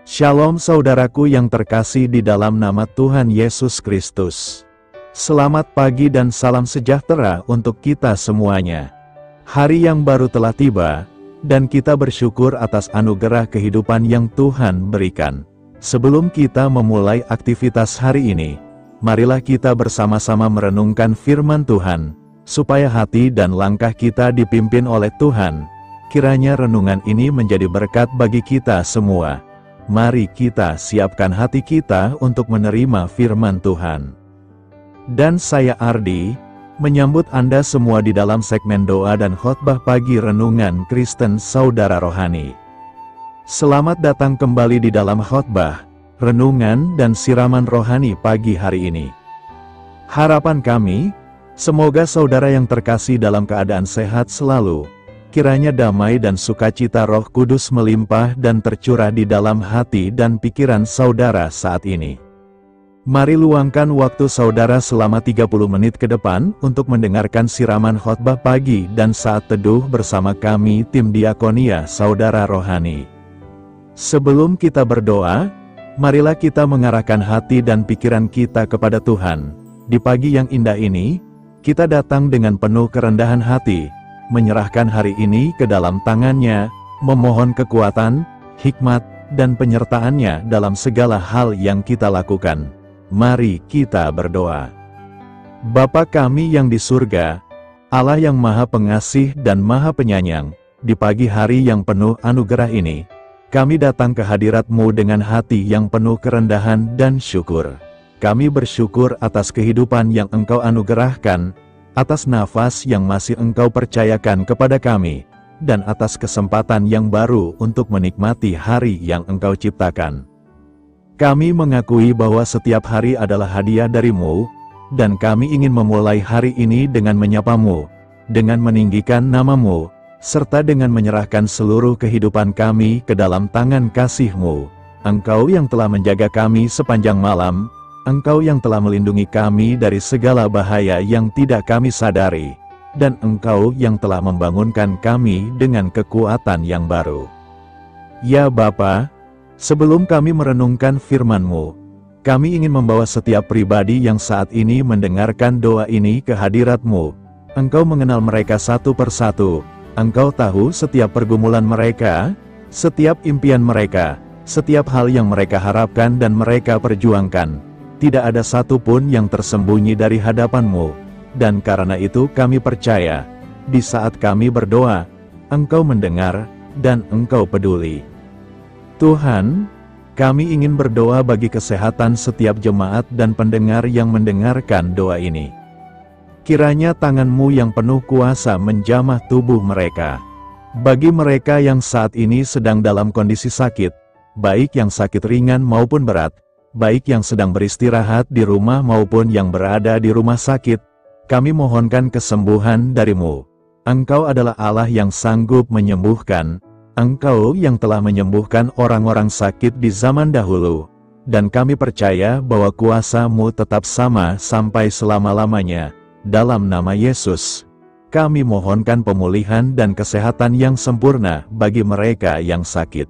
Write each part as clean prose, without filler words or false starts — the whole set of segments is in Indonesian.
Shalom saudaraku yang terkasih di dalam nama Tuhan Yesus Kristus. Selamat pagi dan salam sejahtera untuk kita semuanya. Hari yang baru telah tiba, dan kita bersyukur atas anugerah kehidupan yang Tuhan berikan. Sebelum kita memulai aktivitas hari ini, marilah kita bersama-sama merenungkan firman Tuhan, supaya hati dan langkah kita dipimpin oleh Tuhan. Kiranya renungan ini menjadi berkat bagi kita semua. Mari kita siapkan hati kita untuk menerima firman Tuhan. Dan saya Ardi, menyambut Anda semua di dalam segmen doa dan khotbah pagi renungan Kristen Saudara Rohani. Selamat datang kembali di dalam khotbah, renungan dan siraman rohani pagi hari ini. Harapan kami, semoga saudara yang terkasih dalam keadaan sehat selalu. Kiranya damai dan sukacita Roh Kudus melimpah dan tercurah di dalam hati dan pikiran saudara saat ini. Mari luangkan waktu saudara selama 30 menit ke depan untuk mendengarkan siraman khotbah pagi dan saat teduh bersama kami tim Diakonia Saudara Rohani. Sebelum kita berdoa, marilah kita mengarahkan hati dan pikiran kita kepada Tuhan. Di pagi yang indah ini, kita datang dengan penuh kerendahan hati, menyerahkan hari ini ke dalam tangan-Nya, memohon kekuatan, hikmat, dan penyertaan-Nya dalam segala hal yang kita lakukan. Mari kita berdoa. Bapa kami yang di surga, Allah yang Maha Pengasih dan Maha Penyayang, di pagi hari yang penuh anugerah ini, kami datang ke hadirat-Mu dengan hati yang penuh kerendahan dan syukur. Kami bersyukur atas kehidupan yang Engkau anugerahkan, atas nafas yang masih Engkau percayakan kepada kami, dan atas kesempatan yang baru untuk menikmati hari yang Engkau ciptakan. Kami mengakui bahwa setiap hari adalah hadiah dari-Mu, dan kami ingin memulai hari ini dengan menyapa-Mu, dengan meninggikan nama-Mu, serta dengan menyerahkan seluruh kehidupan kami ke dalam tangan kasih-Mu. Engkau yang telah menjaga kami sepanjang malam, Engkau yang telah melindungi kami dari segala bahaya yang tidak kami sadari, dan Engkau yang telah membangunkan kami dengan kekuatan yang baru. Ya Bapa, sebelum kami merenungkan firman-Mu, kami ingin membawa setiap pribadi yang saat ini mendengarkan doa ini ke hadirat-Mu. Engkau mengenal mereka satu persatu, Engkau tahu setiap pergumulan mereka, setiap impian mereka, setiap hal yang mereka harapkan dan mereka perjuangkan. Tidak ada satupun yang tersembunyi dari hadapan-Mu, dan karena itu kami percaya, di saat kami berdoa, Engkau mendengar, dan Engkau peduli. Tuhan, kami ingin berdoa bagi kesehatan setiap jemaat dan pendengar yang mendengarkan doa ini. Kiranya tangan-Mu yang penuh kuasa menjamah tubuh mereka. Bagi mereka yang saat ini sedang dalam kondisi sakit, baik yang sakit ringan maupun berat, baik yang sedang beristirahat di rumah maupun yang berada di rumah sakit, kami mohonkan kesembuhan dari-Mu. Engkau adalah Allah yang sanggup menyembuhkan, Engkau yang telah menyembuhkan orang-orang sakit di zaman dahulu, dan kami percaya bahwa kuasa-Mu tetap sama sampai selama-lamanya. Dalam nama Yesus, kami mohonkan pemulihan dan kesehatan yang sempurna bagi mereka yang sakit.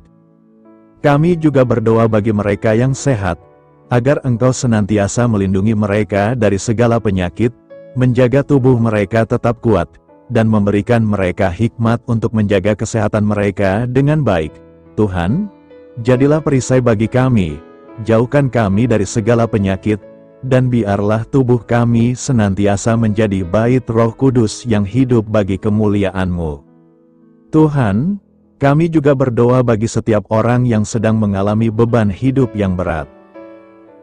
Kami juga berdoa bagi mereka yang sehat, agar Engkau senantiasa melindungi mereka dari segala penyakit, menjaga tubuh mereka tetap kuat, dan memberikan mereka hikmat untuk menjaga kesehatan mereka dengan baik. Tuhan, jadilah perisai bagi kami, jauhkan kami dari segala penyakit, dan biarlah tubuh kami senantiasa menjadi bait Roh Kudus yang hidup bagi kemuliaan-Mu. Tuhan, kami juga berdoa bagi setiap orang yang sedang mengalami beban hidup yang berat.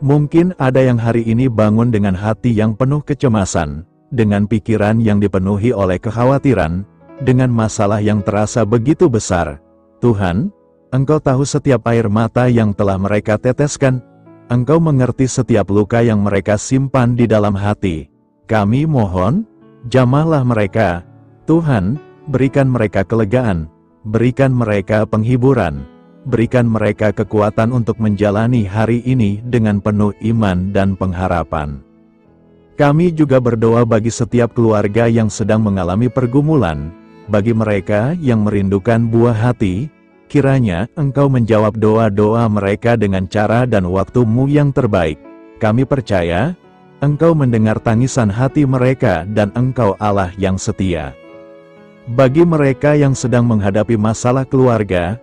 Mungkin ada yang hari ini bangun dengan hati yang penuh kecemasan, dengan pikiran yang dipenuhi oleh kekhawatiran, dengan masalah yang terasa begitu besar. Tuhan, Engkau tahu setiap air mata yang telah mereka teteskan, Engkau mengerti setiap luka yang mereka simpan di dalam hati. Kami mohon, jamahlah mereka. Tuhan, berikan mereka kelegaan, berikan mereka penghiburan, berikan mereka kekuatan untuk menjalani hari ini dengan penuh iman dan pengharapan. Kami juga berdoa bagi setiap keluarga yang sedang mengalami pergumulan, bagi mereka yang merindukan buah hati, kiranya Engkau menjawab doa-doa mereka dengan cara dan waktu-Mu yang terbaik. Kami percaya, Engkau mendengar tangisan hati mereka dan Engkau Allah yang setia. Bagi mereka yang sedang menghadapi masalah keluarga,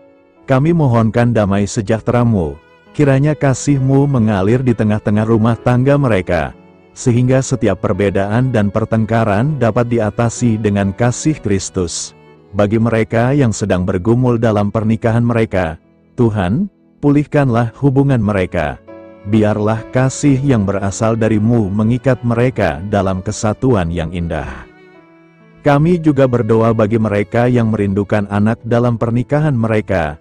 kami mohonkan damai sejahtera-Mu. Kiranya kasih-Mu mengalir di tengah-tengah rumah tangga mereka, sehingga setiap perbedaan dan pertengkaran dapat diatasi dengan kasih Kristus. Bagi mereka yang sedang bergumul dalam pernikahan mereka, Tuhan, pulihkanlah hubungan mereka. Biarlah kasih yang berasal dari-Mu mengikat mereka dalam kesatuan yang indah. Kami juga berdoa bagi mereka yang merindukan anak dalam pernikahan mereka.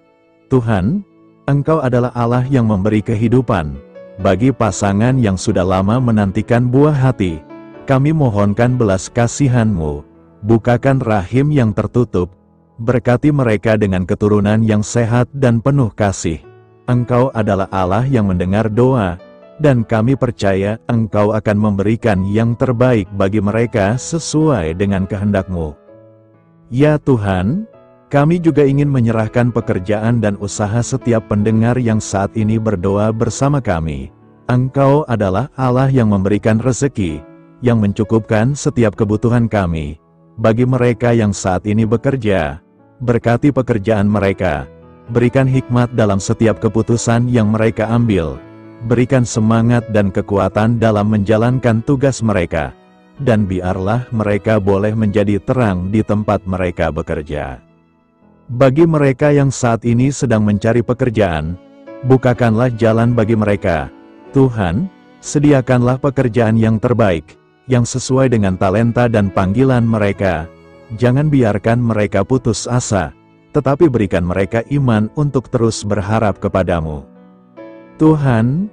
Tuhan, Engkau adalah Allah yang memberi kehidupan. Bagi pasangan yang sudah lama menantikan buah hati, kami mohonkan belas kasihan-Mu. Bukakan rahim yang tertutup, berkati mereka dengan keturunan yang sehat dan penuh kasih. Engkau adalah Allah yang mendengar doa, dan kami percaya Engkau akan memberikan yang terbaik bagi mereka sesuai dengan kehendak-Mu. Ya Tuhan, kami juga ingin menyerahkan pekerjaan dan usaha setiap pendengar yang saat ini berdoa bersama kami. Engkau adalah Allah yang memberikan rezeki, yang mencukupkan setiap kebutuhan kami. Bagi mereka yang saat ini bekerja, berkati pekerjaan mereka. Berikan hikmat dalam setiap keputusan yang mereka ambil. Berikan semangat dan kekuatan dalam menjalankan tugas mereka. Dan biarlah mereka boleh menjadi terang di tempat mereka bekerja. Bagi mereka yang saat ini sedang mencari pekerjaan, bukakanlah jalan bagi mereka. Tuhan, sediakanlah pekerjaan yang terbaik, yang sesuai dengan talenta dan panggilan mereka. Jangan biarkan mereka putus asa, tetapi berikan mereka iman untuk terus berharap kepadamu. Tuhan,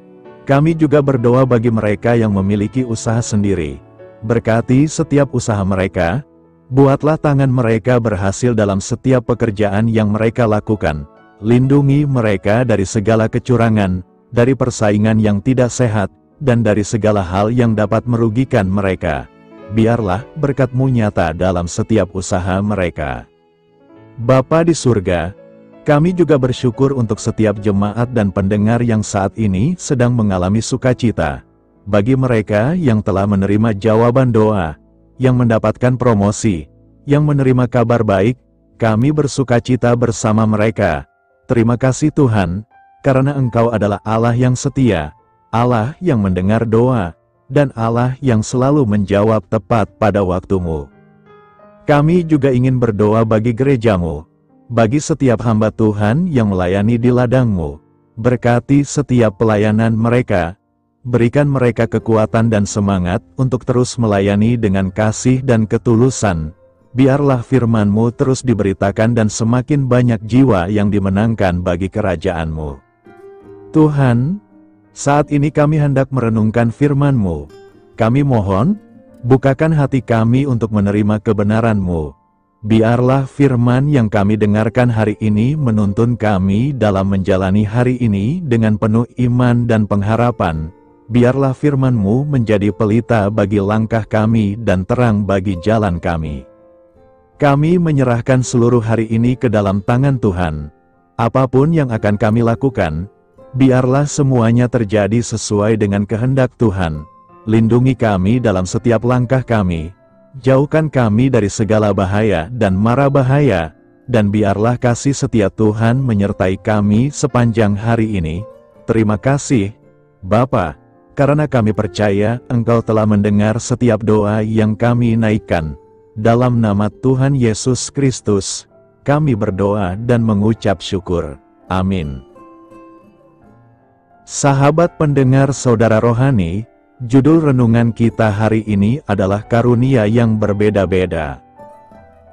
kami juga berdoa bagi mereka yang memiliki usaha sendiri. Berkati setiap usaha mereka, buatlah tangan mereka berhasil dalam setiap pekerjaan yang mereka lakukan. Lindungi mereka dari segala kecurangan, dari persaingan yang tidak sehat, dan dari segala hal yang dapat merugikan mereka. Biarlah berkat-Mu nyata dalam setiap usaha mereka. Bapa di surga, kami juga bersyukur untuk setiap jemaat dan pendengar yang saat ini sedang mengalami sukacita. Bagi mereka yang telah menerima jawaban doa, yang mendapatkan promosi, yang menerima kabar baik, kami bersukacita bersama mereka. Terima kasih Tuhan, karena Engkau adalah Allah yang setia, Allah yang mendengar doa, dan Allah yang selalu menjawab tepat pada waktu-Mu. Kami juga ingin berdoa bagi gereja-Mu, bagi setiap hamba Tuhan yang melayani di ladang-Mu. Berkati setiap pelayanan mereka, berikan mereka kekuatan dan semangat untuk terus melayani dengan kasih dan ketulusan. Biarlah firman-Mu terus diberitakan dan semakin banyak jiwa yang dimenangkan bagi kerajaan-Mu. Tuhan, saat ini kami hendak merenungkan firman-Mu. Kami mohon, bukakan hati kami untuk menerima kebenaran-Mu. Biarlah firman yang kami dengarkan hari ini menuntun kami dalam menjalani hari ini dengan penuh iman dan pengharapan. Biarlah firman-Mu menjadi pelita bagi langkah kami dan terang bagi jalan kami. Kami menyerahkan seluruh hari ini ke dalam tangan Tuhan. Apapun yang akan kami lakukan, biarlah semuanya terjadi sesuai dengan kehendak Tuhan. Lindungi kami dalam setiap langkah kami. Jauhkan kami dari segala bahaya dan mara bahaya. Dan biarlah kasih setia Tuhan menyertai kami sepanjang hari ini. Terima kasih, Bapa, karena kami percaya Engkau telah mendengar setiap doa yang kami naikkan. Dalam nama Tuhan Yesus Kristus, kami berdoa dan mengucap syukur. Amin. Sahabat pendengar saudara rohani, judul renungan kita hari ini adalah karunia yang berbeda-beda.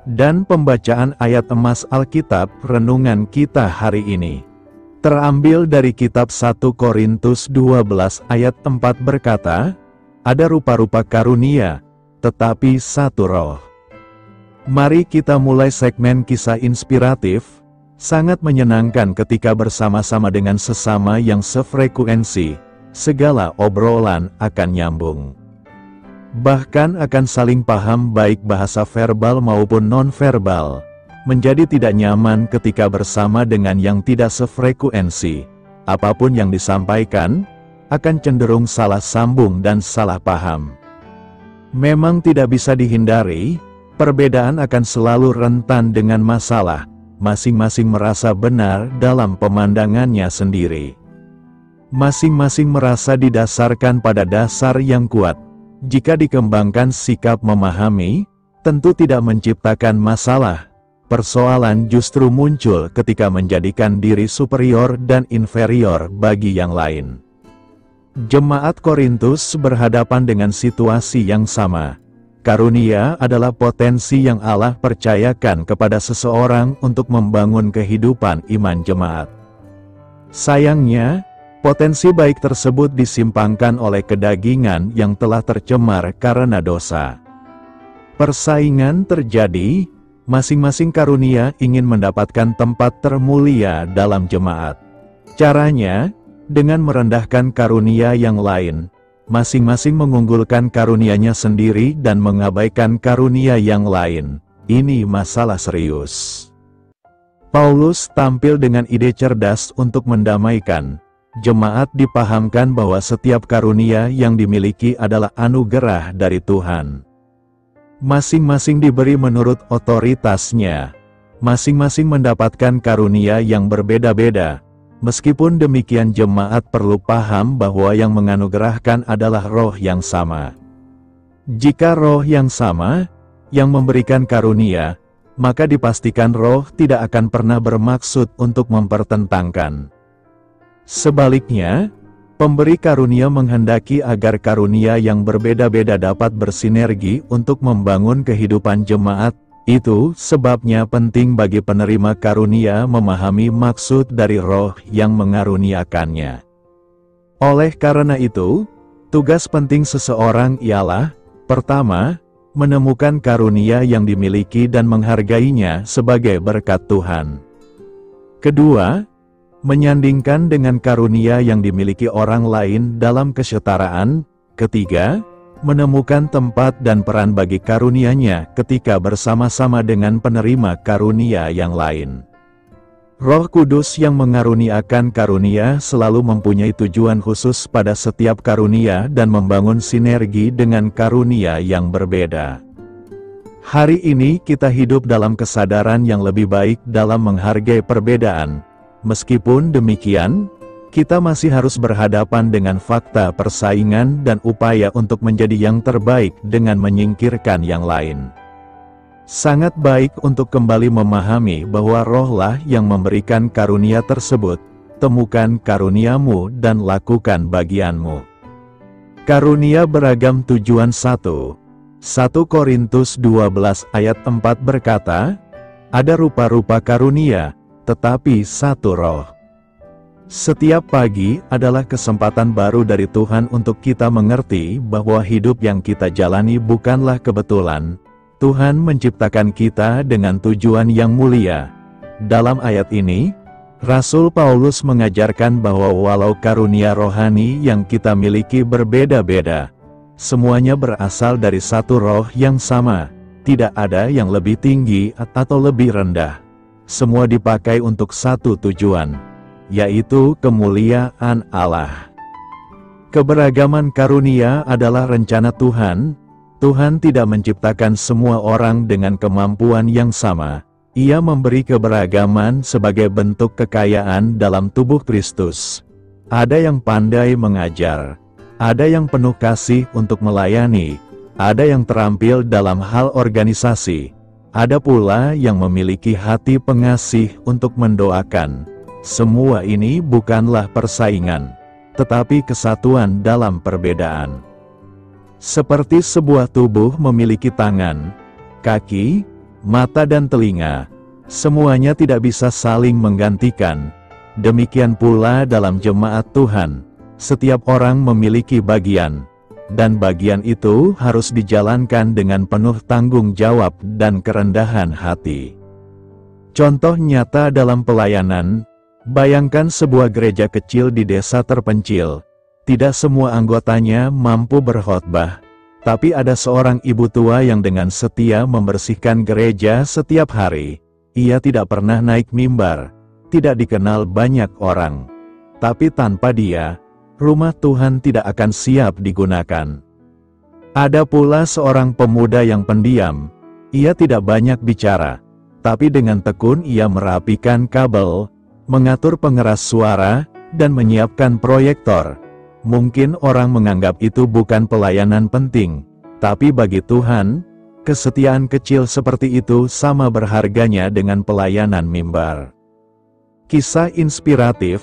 Dan pembacaan ayat emas Alkitab renungan kita hari ini terambil dari kitab 1 Korintus 12 ayat 4 berkata, ada rupa-rupa karunia, tetapi satu roh. Mari kita mulai segmen kisah inspiratif. Sangat menyenangkan ketika bersama-sama dengan sesama yang sefrekuensi, segala obrolan akan nyambung. Bahkan akan saling paham baik bahasa verbal maupun non-verbal. menjadi tidak nyaman ketika bersama dengan yang tidak sefrekuensi. Apapun yang disampaikan, akan cenderung salah sambung dan salah paham. Memang tidak bisa dihindari, perbedaan akan selalu rentan dengan masalah, masing-masing merasa benar dalam pemandangannya sendiri. Masing-masing merasa didasarkan pada dasar yang kuat. Jika dikembangkan sikap memahami, tentu tidak menciptakan masalah. Persoalan justru muncul ketika menjadikan diri superior dan inferior bagi yang lain. Jemaat Korintus berhadapan dengan situasi yang sama. Karunia adalah potensi yang Allah percayakan kepada seseorang untuk membangun kehidupan iman jemaat. Sayangnya, potensi baik tersebut disimpangkan oleh kedagingan yang telah tercemar karena dosa. Persaingan terjadi. Masing-masing karunia ingin mendapatkan tempat termulia dalam jemaat. Caranya, dengan merendahkan karunia yang lain, masing-masing mengunggulkan karunianya sendiri dan mengabaikan karunia yang lain. Ini masalah serius. Paulus tampil dengan ide cerdas untuk mendamaikan. Jemaat dipahamkan bahwa setiap karunia yang dimiliki adalah anugerah dari Tuhan. Masing-masing diberi menurut otoritasnya. Masing-masing mendapatkan karunia yang berbeda-beda. Meskipun demikian, jemaat perlu paham bahwa yang menganugerahkan adalah Roh yang sama. Jika Roh yang sama, yang memberikan karunia, maka dipastikan Roh tidak akan pernah bermaksud untuk mempertentangkan. Sebaliknya, pemberi karunia menghendaki agar karunia yang berbeda-beda dapat bersinergi untuk membangun kehidupan jemaat. Itu sebabnya penting bagi penerima karunia memahami maksud dari Roh yang mengaruniakannya. Oleh karena itu, tugas penting seseorang ialah, pertama, menemukan karunia yang dimiliki dan menghargainya sebagai berkat Tuhan. Kedua, menyandingkan dengan karunia yang dimiliki orang lain dalam kesetaraan. Ketiga, menemukan tempat dan peran bagi karunianya ketika bersama-sama dengan penerima karunia yang lain. Roh Kudus yang mengaruniakan karunia selalu mempunyai tujuan khusus pada setiap karunia dan membangun sinergi dengan karunia yang berbeda. Hari ini kita hidup dalam kesadaran yang lebih baik dalam menghargai perbedaan. Meskipun demikian, kita masih harus berhadapan dengan fakta persaingan dan upaya untuk menjadi yang terbaik dengan menyingkirkan yang lain. Sangat baik untuk kembali memahami bahwa Roh-lah yang memberikan karunia tersebut. Temukan karuniamu dan lakukan bagianmu. Karunia beragam tujuan. 1 Korintus 12 ayat 4 berkata, ada rupa-rupa karunia, tetapi satu Roh. Setiap pagi adalah kesempatan baru dari Tuhan untuk kita mengerti bahwa hidup yang kita jalani bukanlah kebetulan. Tuhan menciptakan kita dengan tujuan yang mulia. Dalam ayat ini, Rasul Paulus mengajarkan bahwa walau karunia rohani yang kita miliki berbeda-beda, semuanya berasal dari satu Roh yang sama. Tidak ada yang lebih tinggi atau lebih rendah. Semua dipakai untuk satu tujuan, yaitu kemuliaan Allah. Keberagaman karunia adalah rencana Tuhan. Tuhan tidak menciptakan semua orang dengan kemampuan yang sama. Ia memberi keberagaman sebagai bentuk kekayaan dalam tubuh Kristus. Ada yang pandai mengajar, ada yang penuh kasih untuk melayani, ada yang terampil dalam hal organisasi, ada pula yang memiliki hati pengasih untuk mendoakan. Semua ini bukanlah persaingan, tetapi kesatuan dalam perbedaan. Seperti sebuah tubuh memiliki tangan, kaki, mata dan telinga, semuanya tidak bisa saling menggantikan. Demikian pula dalam jemaat Tuhan, setiap orang memiliki bagian, dan bagian itu harus dijalankan dengan penuh tanggung jawab dan kerendahan hati. Contoh nyata dalam pelayanan, bayangkan sebuah gereja kecil di desa terpencil. Tidak semua anggotanya mampu berkhotbah, tapi ada seorang ibu tua yang dengan setia membersihkan gereja setiap hari. Ia tidak pernah naik mimbar, tidak dikenal banyak orang. Tapi tanpa dia, rumah Tuhan tidak akan siap digunakan. Ada pula seorang pemuda yang pendiam. Ia tidak banyak bicara, tapi dengan tekun ia merapikan kabel, mengatur pengeras suara, dan menyiapkan proyektor. Mungkin orang menganggap itu bukan pelayanan penting, tapi bagi Tuhan, kesetiaan kecil seperti itu sama berharganya dengan pelayanan mimbar. Kisah inspiratif,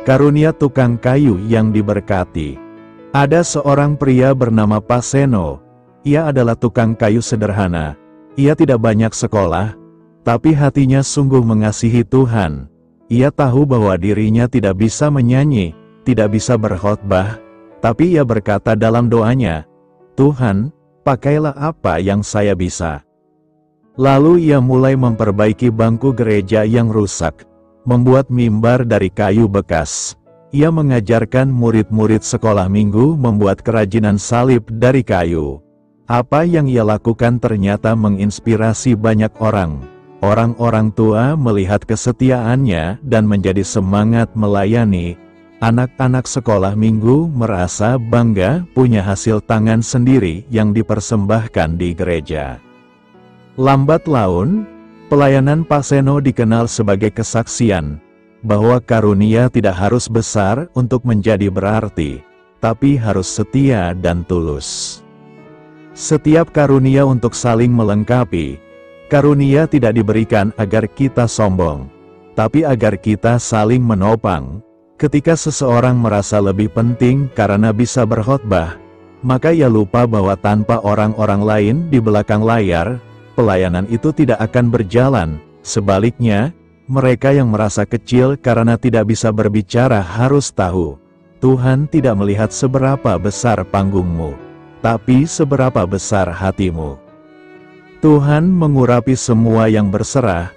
karunia tukang kayu yang diberkati. Ada seorang pria bernama Paseno. Ia adalah tukang kayu sederhana. Ia tidak banyak sekolah, tapi hatinya sungguh mengasihi Tuhan. Ia tahu bahwa dirinya tidak bisa menyanyi, tidak bisa berkhotbah, tapi ia berkata dalam doanya, "Tuhan, pakailah apa yang saya bisa." Lalu ia mulai memperbaiki bangku gereja yang rusak, membuat mimbar dari kayu bekas. Ia mengajarkan murid-murid sekolah minggu membuat kerajinan salib dari kayu. Apa yang ia lakukan ternyata menginspirasi banyak orang. Orang-orang tua melihat kesetiaannya dan menjadi semangat melayani. Anak-anak sekolah minggu merasa bangga punya hasil tangan sendiri yang dipersembahkan di gereja. Lambat laun, pelayanan Paseno dikenal sebagai kesaksian bahwa karunia tidak harus besar untuk menjadi berarti, tapi harus setia dan tulus. Setiap karunia untuk saling melengkapi. Karunia tidak diberikan agar kita sombong, tapi agar kita saling menopang. Ketika seseorang merasa lebih penting karena bisa berkhotbah, maka ia lupa bahwa tanpa orang-orang lain di belakang layar, pelayanan itu tidak akan berjalan. Sebaliknya, mereka yang merasa kecil karena tidak bisa berbicara harus tahu, Tuhan tidak melihat seberapa besar panggungmu, tapi seberapa besar hatimu. Tuhan mengurapi semua yang berserah.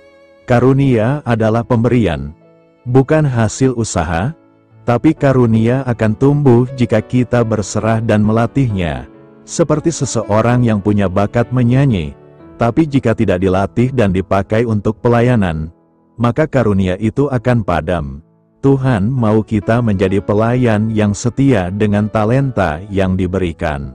Karunia adalah pemberian, bukan hasil usaha, tapi karunia akan tumbuh jika kita berserah dan melatihnya. Seperti seseorang yang punya bakat menyanyi, tapi jika tidak dilatih dan dipakai untuk pelayanan, maka karunia itu akan padam. Tuhan mau kita menjadi pelayan yang setia dengan talenta yang diberikan.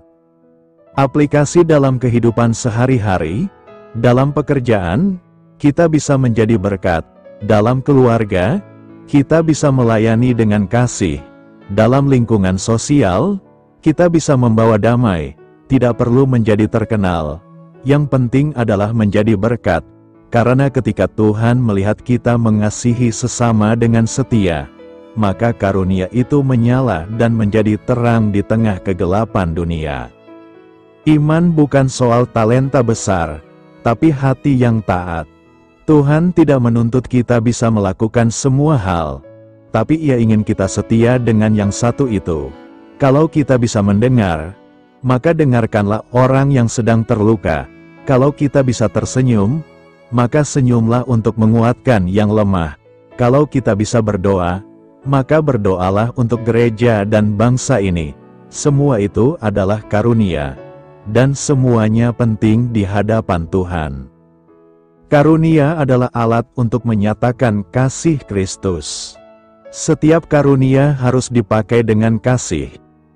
Aplikasi dalam kehidupan sehari-hari, dalam pekerjaan, kita bisa menjadi berkat. Dalam keluarga, kita bisa melayani dengan kasih. Dalam lingkungan sosial, kita bisa membawa damai, tidak perlu menjadi terkenal. Yang penting adalah menjadi berkat. Karena ketika Tuhan melihat kita mengasihi sesama dengan setia, maka karunia itu menyala dan menjadi terang di tengah kegelapan dunia. Iman bukan soal talenta besar, tapi hati yang taat. Tuhan tidak menuntut kita bisa melakukan semua hal, tapi Ia ingin kita setia dengan yang satu itu. Kalau kita bisa mendengar, maka dengarkanlah orang yang sedang terluka. Kalau kita bisa tersenyum, maka senyumlah untuk menguatkan yang lemah. Kalau kita bisa berdoa, maka berdoalah untuk gereja dan bangsa ini. Semua itu adalah karunia, dan semuanya penting di hadapan Tuhan. Karunia adalah alat untuk menyatakan kasih Kristus. Setiap karunia harus dipakai dengan kasih.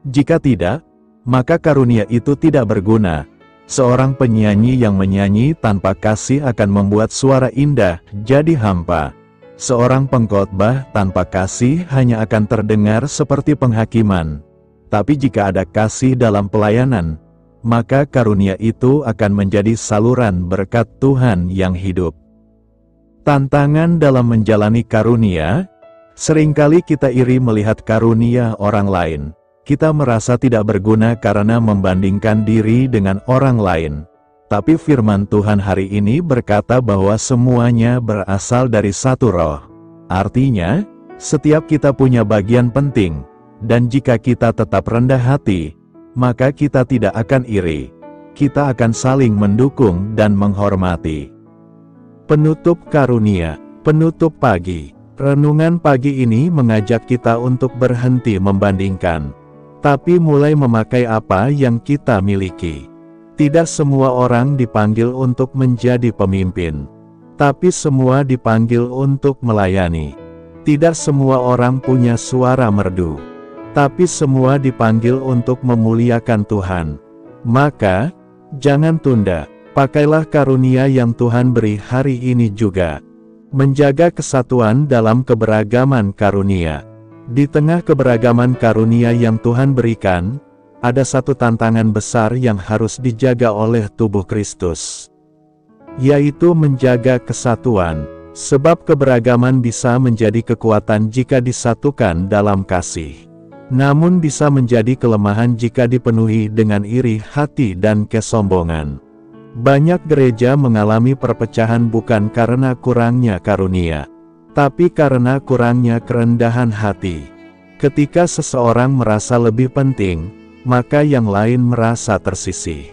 Jika tidak, maka karunia itu tidak berguna. Seorang penyanyi yang menyanyi tanpa kasih akan membuat suara indah jadi hampa. Seorang pengkhotbah tanpa kasih hanya akan terdengar seperti penghakiman. Tapi jika ada kasih dalam pelayanan, maka karunia itu akan menjadi saluran berkat Tuhan yang hidup. Tantangan dalam menjalani karunia, seringkali kita iri melihat karunia orang lain. Kita merasa tidak berguna karena membandingkan diri dengan orang lain. Tapi firman Tuhan hari ini berkata bahwa semuanya berasal dari satu roh. Artinya, setiap kita punya bagian penting, dan jika kita tetap rendah hati, maka kita tidak akan iri. Kita akan saling mendukung dan menghormati. Penutup karunia, penutup pagi. Renungan pagi ini mengajak kita untuk berhenti membandingkan, tapi mulai memakai apa yang kita miliki. Tidak semua orang dipanggil untuk menjadi pemimpin. tapi semua dipanggil untuk melayani. Tidak semua orang punya suara merdu, tapi semua dipanggil untuk memuliakan Tuhan. Maka, jangan tunda, pakailah karunia yang Tuhan beri hari ini juga. Menjaga kesatuan dalam keberagaman karunia. Di tengah keberagaman karunia yang Tuhan berikan, ada satu tantangan besar yang harus dijaga oleh tubuh Kristus, yaitu menjaga kesatuan, sebab keberagaman bisa menjadi kekuatan jika disatukan dalam kasih, namun bisa menjadi kelemahan jika dipenuhi dengan iri hati dan kesombongan. Banyak gereja mengalami perpecahan bukan karena kurangnya karunia, tapi karena kurangnya kerendahan hati. Ketika seseorang merasa lebih penting, maka yang lain merasa tersisih.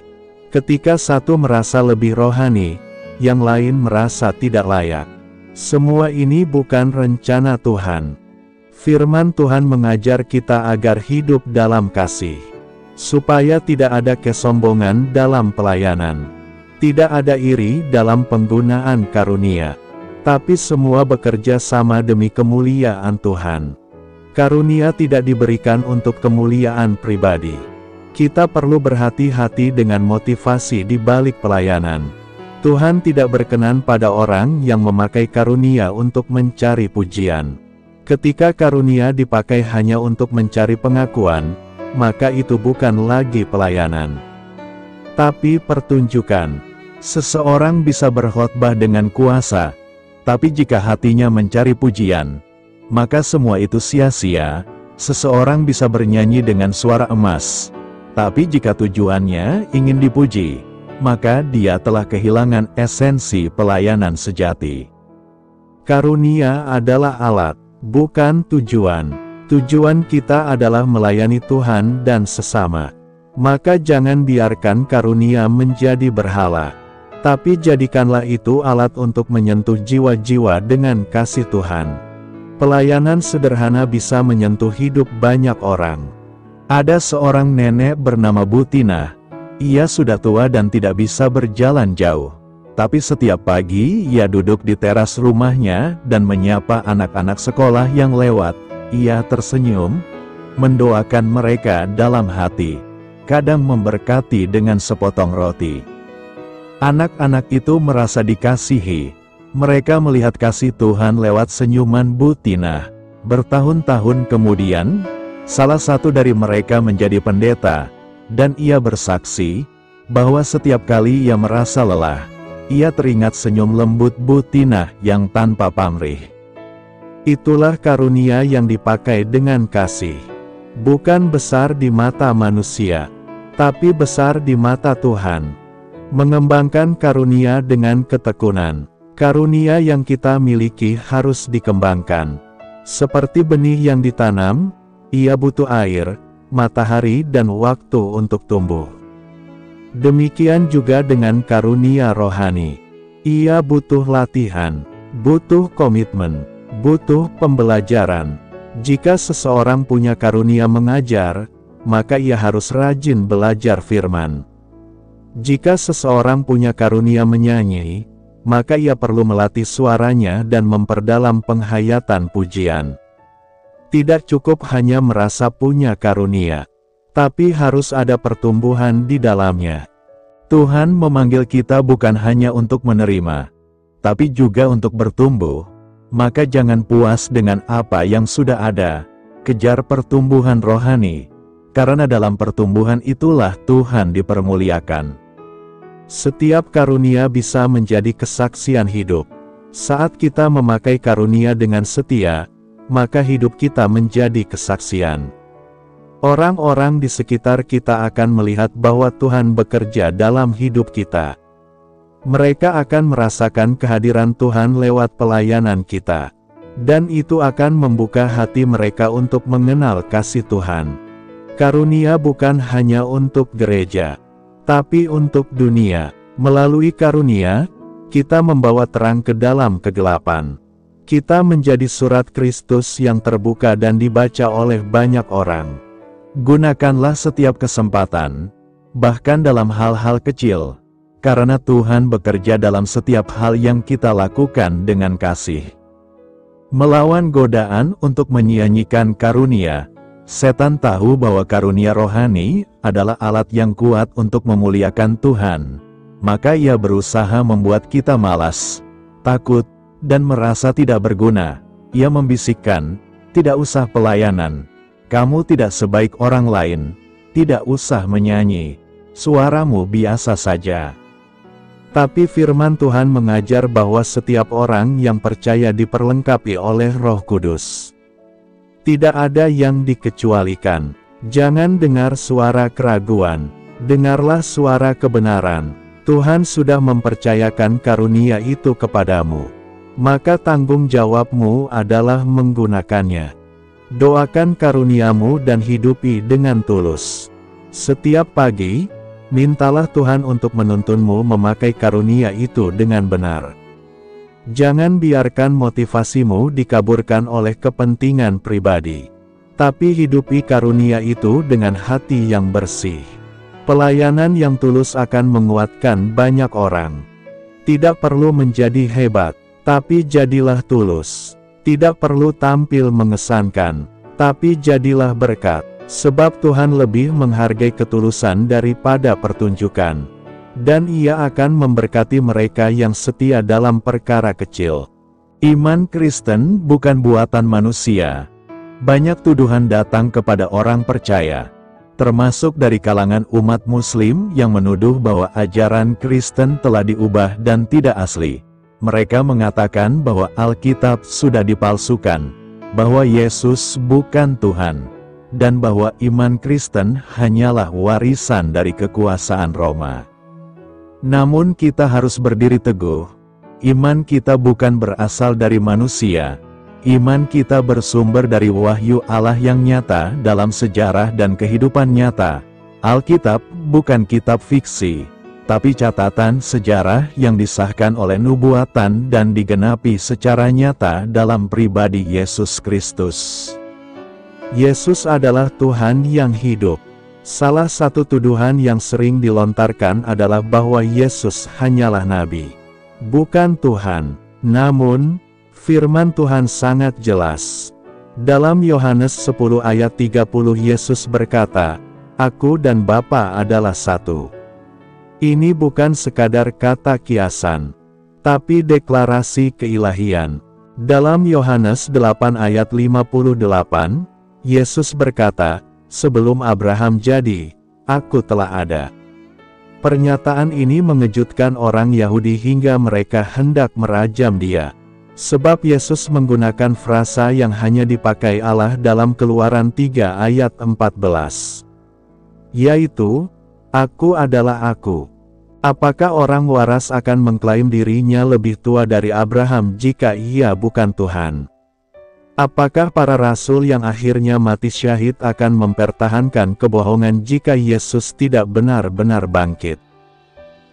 Ketika satu merasa lebih rohani, yang lain merasa tidak layak. Semua ini bukan rencana Tuhan. Firman Tuhan mengajar kita agar hidup dalam kasih, supaya tidak ada kesombongan dalam pelayanan. Tidak ada iri dalam penggunaan karunia, tapi semua bekerja sama demi kemuliaan Tuhan. Karunia tidak diberikan untuk kemuliaan pribadi. Kita perlu berhati-hati dengan motivasi di balik pelayanan. Tuhan tidak berkenan pada orang yang memakai karunia untuk mencari pujian. Ketika karunia dipakai hanya untuk mencari pengakuan, maka itu bukan lagi pelayanan, tapi pertunjukan. Seseorang bisa berkhotbah dengan kuasa, tapi jika hatinya mencari pujian, maka semua itu sia-sia. Seseorang bisa bernyanyi dengan suara emas, tapi jika tujuannya ingin dipuji, maka dia telah kehilangan esensi pelayanan sejati. Karunia adalah alat, bukan tujuan. Tujuan kita adalah melayani Tuhan dan sesama. Maka jangan biarkan karunia menjadi berhala, tapi jadikanlah itu alat untuk menyentuh jiwa-jiwa dengan kasih Tuhan. Pelayanan sederhana bisa menyentuh hidup banyak orang. Ada seorang nenek bernama Bu Tina. Ia sudah tua dan tidak bisa berjalan jauh. Tapi setiap pagi ia duduk di teras rumahnya dan menyapa anak-anak sekolah yang lewat. Ia tersenyum, mendoakan mereka dalam hati, kadang memberkati dengan sepotong roti. Anak-anak itu merasa dikasihi. Mereka melihat kasih Tuhan lewat senyuman Bu Tina. Bertahun-tahun kemudian, salah satu dari mereka menjadi pendeta, dan ia bersaksi bahwa setiap kali ia merasa lelah, ia teringat senyum lembut Bu Tina yang tanpa pamrih. Itulah karunia yang dipakai dengan kasih. Bukan besar di mata manusia, tapi besar di mata Tuhan. Mengembangkan karunia dengan ketekunan. Karunia yang kita miliki harus dikembangkan. Seperti benih yang ditanam, ia butuh air, matahari dan waktu untuk tumbuh. Demikian juga dengan karunia rohani. Ia butuh latihan, butuh komitmen, butuh pembelajaran. Jika seseorang punya karunia mengajar, maka ia harus rajin belajar firman. Jika seseorang punya karunia menyanyi, maka ia perlu melatih suaranya dan memperdalam penghayatan pujian. Tidak cukup hanya merasa punya karunia, tapi harus ada pertumbuhan di dalamnya. Tuhan memanggil kita bukan hanya untuk menerima, tapi juga untuk bertumbuh. Maka jangan puas dengan apa yang sudah ada, kejar pertumbuhan rohani, karena dalam pertumbuhan itulah Tuhan dipermuliakan. Setiap karunia bisa menjadi kesaksian hidup. Saat kita memakai karunia dengan setia, maka hidup kita menjadi kesaksian. Orang-orang di sekitar kita akan melihat bahwa Tuhan bekerja dalam hidup kita. Mereka akan merasakan kehadiran Tuhan lewat pelayanan kita. Dan itu akan membuka hati mereka untuk mengenal kasih Tuhan. Karunia bukan hanya untuk gereja, tapi untuk dunia. Melalui karunia, kita membawa terang ke dalam kegelapan. Kita menjadi surat Kristus yang terbuka dan dibaca oleh banyak orang. Gunakanlah setiap kesempatan, bahkan dalam hal-hal kecil. karena Tuhan bekerja dalam setiap hal yang kita lakukan dengan kasih. Melawan godaan untuk menyia-nyiakan karunia, setan tahu bahwa karunia rohani adalah alat yang kuat untuk memuliakan Tuhan. Maka ia berusaha membuat kita malas, takut, dan merasa tidak berguna. Ia membisikkan, tidak usah pelayanan. Kamu tidak sebaik orang lain. Tidak usah menyanyi. Suaramu biasa saja. Tapi firman Tuhan mengajar bahwa setiap orang yang percaya diperlengkapi oleh Roh Kudus. Tidak ada yang dikecualikan. Jangan dengar suara keraguan. Dengarlah suara kebenaran. Tuhan sudah mempercayakan karunia itu kepadamu. Maka tanggung jawabmu adalah menggunakannya. Doakan karuniamu dan hidupi dengan tulus. Setiap pagi, mintalah Tuhan untuk menuntunmu memakai karunia itu dengan benar. Jangan biarkan motivasimu dikaburkan oleh kepentingan pribadi. Tapi hidupi karunia itu dengan hati yang bersih. Pelayanan yang tulus akan menguatkan banyak orang. Tidak perlu menjadi hebat, tapi jadilah tulus. Tidak perlu tampil mengesankan, tapi jadilah berkat. Sebab Tuhan lebih menghargai ketulusan daripada pertunjukan. Dan Ia akan memberkati mereka yang setia dalam perkara kecil. Iman Kristen bukan buatan manusia. Banyak tuduhan datang kepada orang percaya, termasuk dari kalangan umat Muslim yang menuduh bahwa ajaran Kristen telah diubah dan tidak asli. Mereka mengatakan bahwa Alkitab sudah dipalsukan, bahwa Yesus bukan Tuhan, dan bahwa iman Kristen hanyalah warisan dari kekuasaan Roma. Namun kita harus berdiri teguh. Iman kita bukan berasal dari manusia. Iman kita bersumber dari wahyu Allah yang nyata dalam sejarah dan kehidupan nyata. Alkitab bukan kitab fiksi, tapi catatan sejarah yang disahkan oleh nubuatan dan digenapi secara nyata dalam pribadi Yesus Kristus. Yesus adalah Tuhan yang hidup. Salah satu tuduhan yang sering dilontarkan adalah bahwa Yesus hanyalah nabi, bukan Tuhan. Namun, firman Tuhan sangat jelas. Dalam Yohanes 10 ayat 30 Yesus berkata, "Aku dan Bapa adalah satu." Ini bukan sekadar kata kiasan, tapi deklarasi keilahian. Dalam Yohanes 8 ayat 58, Yesus berkata, "Sebelum Abraham jadi, Aku telah ada." Pernyataan ini mengejutkan orang Yahudi hingga mereka hendak merajam Dia. Sebab Yesus menggunakan frasa yang hanya dipakai Allah dalam Keluaran 3 ayat 14. Yaitu, "Aku adalah Aku." Apakah orang waras akan mengklaim dirinya lebih tua dari Abraham jika ia bukan Tuhan? Apakah para rasul yang akhirnya mati syahid akan mempertahankan kebohongan jika Yesus tidak benar-benar bangkit?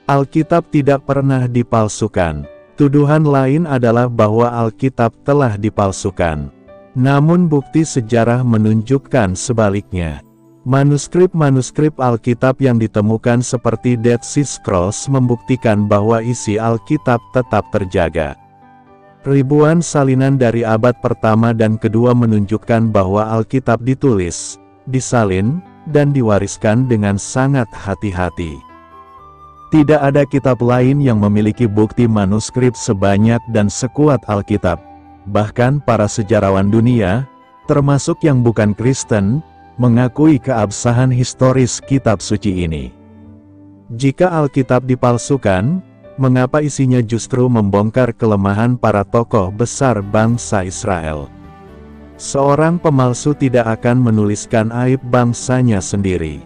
Alkitab tidak pernah dipalsukan. Tuduhan lain adalah bahwa Alkitab telah dipalsukan. Namun bukti sejarah menunjukkan sebaliknya. Manuskrip-manuskrip Alkitab yang ditemukan seperti Dead Sea Scrolls membuktikan bahwa isi Alkitab tetap terjaga. Ribuan salinan dari abad pertama dan kedua menunjukkan bahwa Alkitab ditulis, disalin, dan diwariskan dengan sangat hati-hati. Tidak ada kitab lain yang memiliki bukti manuskrip sebanyak dan sekuat Alkitab. Bahkan para sejarawan dunia, termasuk yang bukan Kristen, mengakui keabsahan historis kitab suci ini. Jika Alkitab dipalsukan, mengapa isinya justru membongkar kelemahan para tokoh besar bangsa Israel? Seorang pemalsu tidak akan menuliskan aib bangsanya sendiri.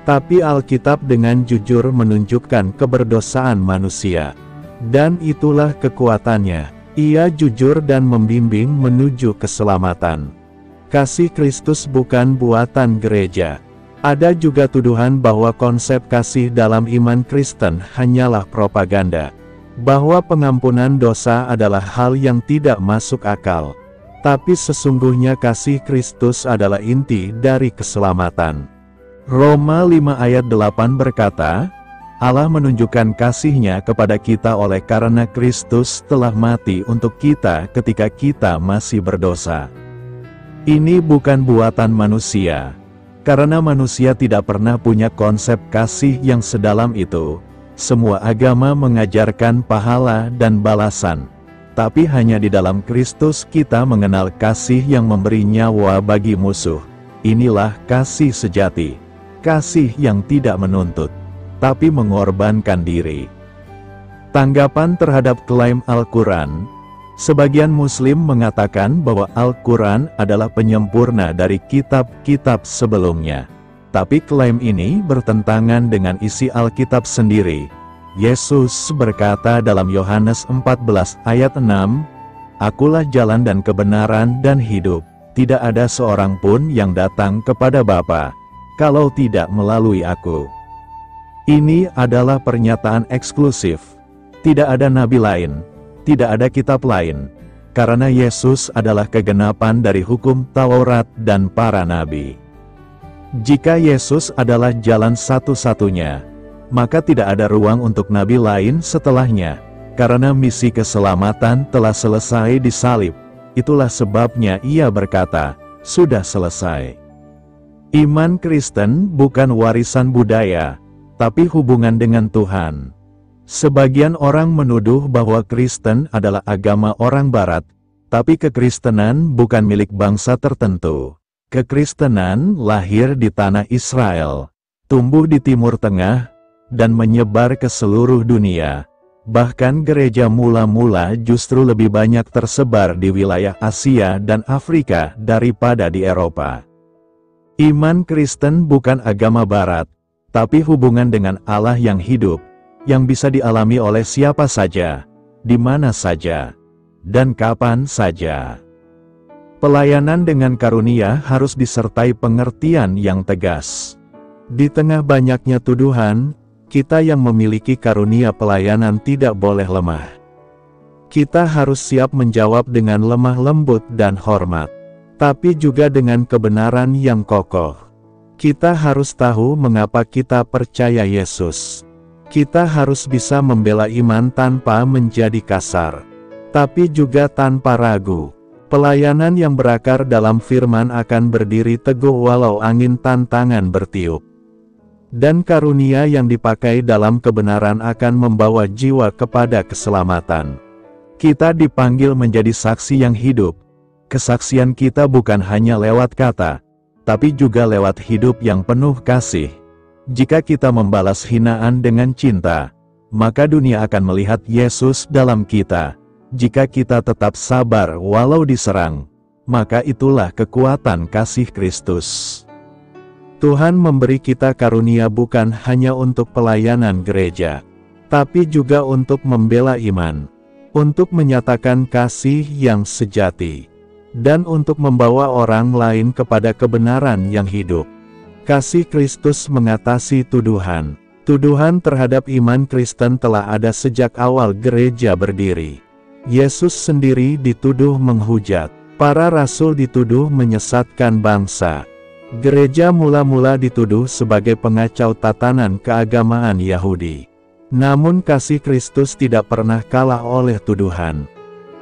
Tapi Alkitab dengan jujur menunjukkan keberdosaan manusia. Dan itulah kekuatannya. Ia jujur dan membimbing menuju keselamatan. Kasih Kristus bukan buatan gereja. Ada juga tuduhan bahwa konsep kasih dalam iman Kristen hanyalah propaganda. Bahwa pengampunan dosa adalah hal yang tidak masuk akal. Tapi sesungguhnya kasih Kristus adalah inti dari keselamatan. Roma 5 ayat 8 berkata, Allah menunjukkan kasih-Nya kepada kita oleh karena Kristus telah mati untuk kita ketika kita masih berdosa. Ini bukan buatan manusia, karena manusia tidak pernah punya konsep kasih yang sedalam itu. Semua agama mengajarkan pahala dan balasan, tapi hanya di dalam Kristus kita mengenal kasih yang memberi nyawa bagi musuh. Inilah kasih sejati, kasih yang tidak menuntut, tapi mengorbankan diri. Tanggapan terhadap klaim Al-Quran. Sebagian Muslim mengatakan bahwa Al-Quran adalah penyempurna dari kitab-kitab sebelumnya. Tapi klaim ini bertentangan dengan isi Alkitab sendiri. Yesus berkata dalam Yohanes 14 ayat 6, "Akulah jalan dan kebenaran dan hidup. Tidak ada seorang pun yang datang kepada Bapa, kalau tidak melalui Aku." Ini adalah pernyataan eksklusif. Tidak ada nabi lain, tidak ada kitab lain, karena Yesus adalah kegenapan dari hukum Taurat dan para nabi. Jika Yesus adalah jalan satu-satunya, maka tidak ada ruang untuk nabi lain setelahnya, karena misi keselamatan telah selesai di salib. Itulah sebabnya Ia berkata, "Sudah selesai." Iman Kristen bukan warisan budaya, tapi hubungan dengan Tuhan. Sebagian orang menuduh bahwa Kristen adalah agama orang Barat, tapi kekristenan bukan milik bangsa tertentu. Kekristenan lahir di tanah Israel, tumbuh di Timur Tengah, dan menyebar ke seluruh dunia. Bahkan gereja mula-mula justru lebih banyak tersebar di wilayah Asia dan Afrika daripada di Eropa. Iman Kristen bukan agama Barat, tapi hubungan dengan Allah yang hidup, yang bisa dialami oleh siapa saja, di mana saja, dan kapan saja. Pelayanan dengan karunia harus disertai pengertian yang tegas. Di tengah banyaknya tuduhan, kita yang memiliki karunia pelayanan tidak boleh lemah. Kita harus siap menjawab dengan lemah lembut dan hormat, tapi juga dengan kebenaran yang kokoh. Kita harus tahu mengapa kita percaya Yesus. Kita harus bisa membela iman tanpa menjadi kasar, tapi juga tanpa ragu. Pelayanan yang berakar dalam firman akan berdiri teguh walau angin tantangan bertiup. Dan karunia yang dipakai dalam kebenaran akan membawa jiwa kepada keselamatan. Kita dipanggil menjadi saksi yang hidup. Kesaksian kita bukan hanya lewat kata, tapi juga lewat hidup yang penuh kasih. Jika kita membalas hinaan dengan cinta, maka dunia akan melihat Yesus dalam kita. Jika kita tetap sabar walau diserang, maka itulah kekuatan kasih Kristus. Tuhan memberi kita karunia bukan hanya untuk pelayanan gereja, tapi juga untuk membela iman, untuk menyatakan kasih yang sejati, dan untuk membawa orang lain kepada kebenaran yang hidup. Kasih Kristus mengatasi tuduhan. Tuduhan terhadap iman Kristen telah ada sejak awal gereja berdiri. Yesus sendiri dituduh menghujat. Para rasul dituduh menyesatkan bangsa. Gereja mula-mula dituduh sebagai pengacau tatanan keagamaan Yahudi. Namun kasih Kristus tidak pernah kalah oleh tuduhan.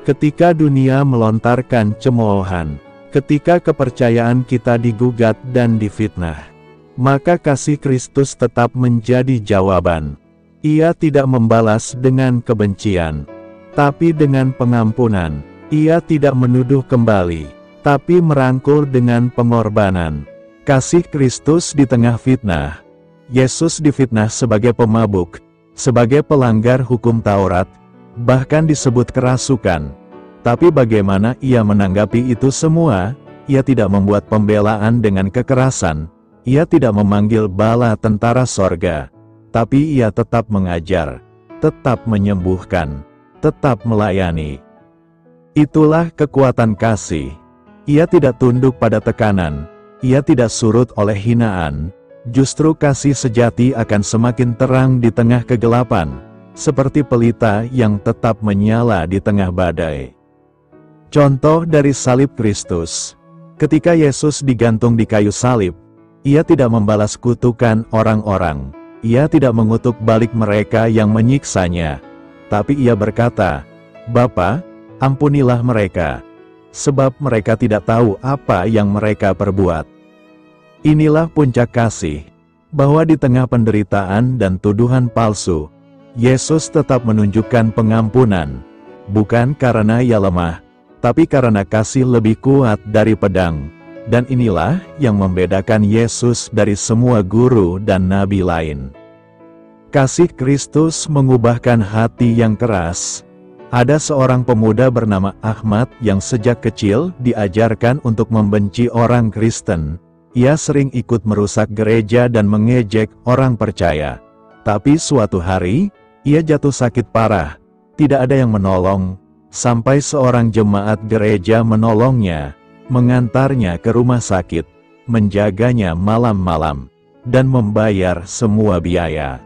Ketika dunia melontarkan cemoohan, ketika kepercayaan kita digugat dan difitnah, maka kasih Kristus tetap menjadi jawaban. Ia tidak membalas dengan kebencian, tapi dengan pengampunan. Ia tidak menuduh kembali, tapi merangkul dengan pengorbanan. Kasih Kristus di tengah fitnah. Yesus difitnah sebagai pemabuk, sebagai pelanggar hukum Taurat, bahkan disebut kerasukan. Tapi bagaimana ia menanggapi itu semua? Ia tidak membuat pembelaan dengan kekerasan. Ia tidak memanggil bala tentara sorga. Tapi ia tetap mengajar, tetap menyembuhkan, tetap melayani. Itulah kekuatan kasih. Ia tidak tunduk pada tekanan. Ia tidak surut oleh hinaan. Justru kasih sejati akan semakin terang di tengah kegelapan, seperti pelita yang tetap menyala di tengah badai. Contoh dari salib Kristus. Ketika Yesus digantung di kayu salib, Ia tidak membalas kutukan orang-orang. Ia tidak mengutuk balik mereka yang menyiksanya. Tapi ia berkata, "Bapa, ampunilah mereka, sebab mereka tidak tahu apa yang mereka perbuat." Inilah puncak kasih, bahwa di tengah penderitaan dan tuduhan palsu, Yesus tetap menunjukkan pengampunan, bukan karena ia lemah, tapi karena kasih lebih kuat dari pedang. Dan inilah yang membedakan Yesus dari semua guru dan nabi lain. Kasih Kristus mengubahkan hati yang keras. Ada seorang pemuda bernama Ahmad yang sejak kecil diajarkan untuk membenci orang Kristen. Ia sering ikut merusak gereja dan mengejek orang percaya. Tapi suatu hari, ia jatuh sakit parah. Tidak ada yang menolong, sampai seorang jemaat gereja menolongnya, mengantarnya ke rumah sakit, menjaganya malam-malam, dan membayar semua biaya.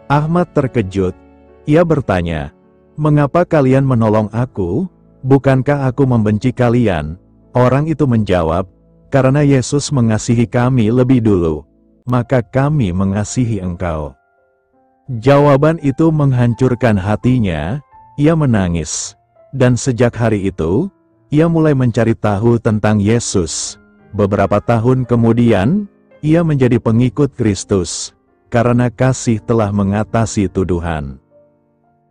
Ahmad terkejut. Ia bertanya, "Mengapa kalian menolong aku? Bukankah aku membenci kalian?" Orang itu menjawab, "Karena Yesus mengasihi kami lebih dulu, maka kami mengasihi engkau." Jawaban itu menghancurkan hatinya. Ia menangis. Dan sejak hari itu, ia mulai mencari tahu tentang Yesus. Beberapa tahun kemudian, ia menjadi pengikut Kristus, karena kasih telah mengatasi tuduhan.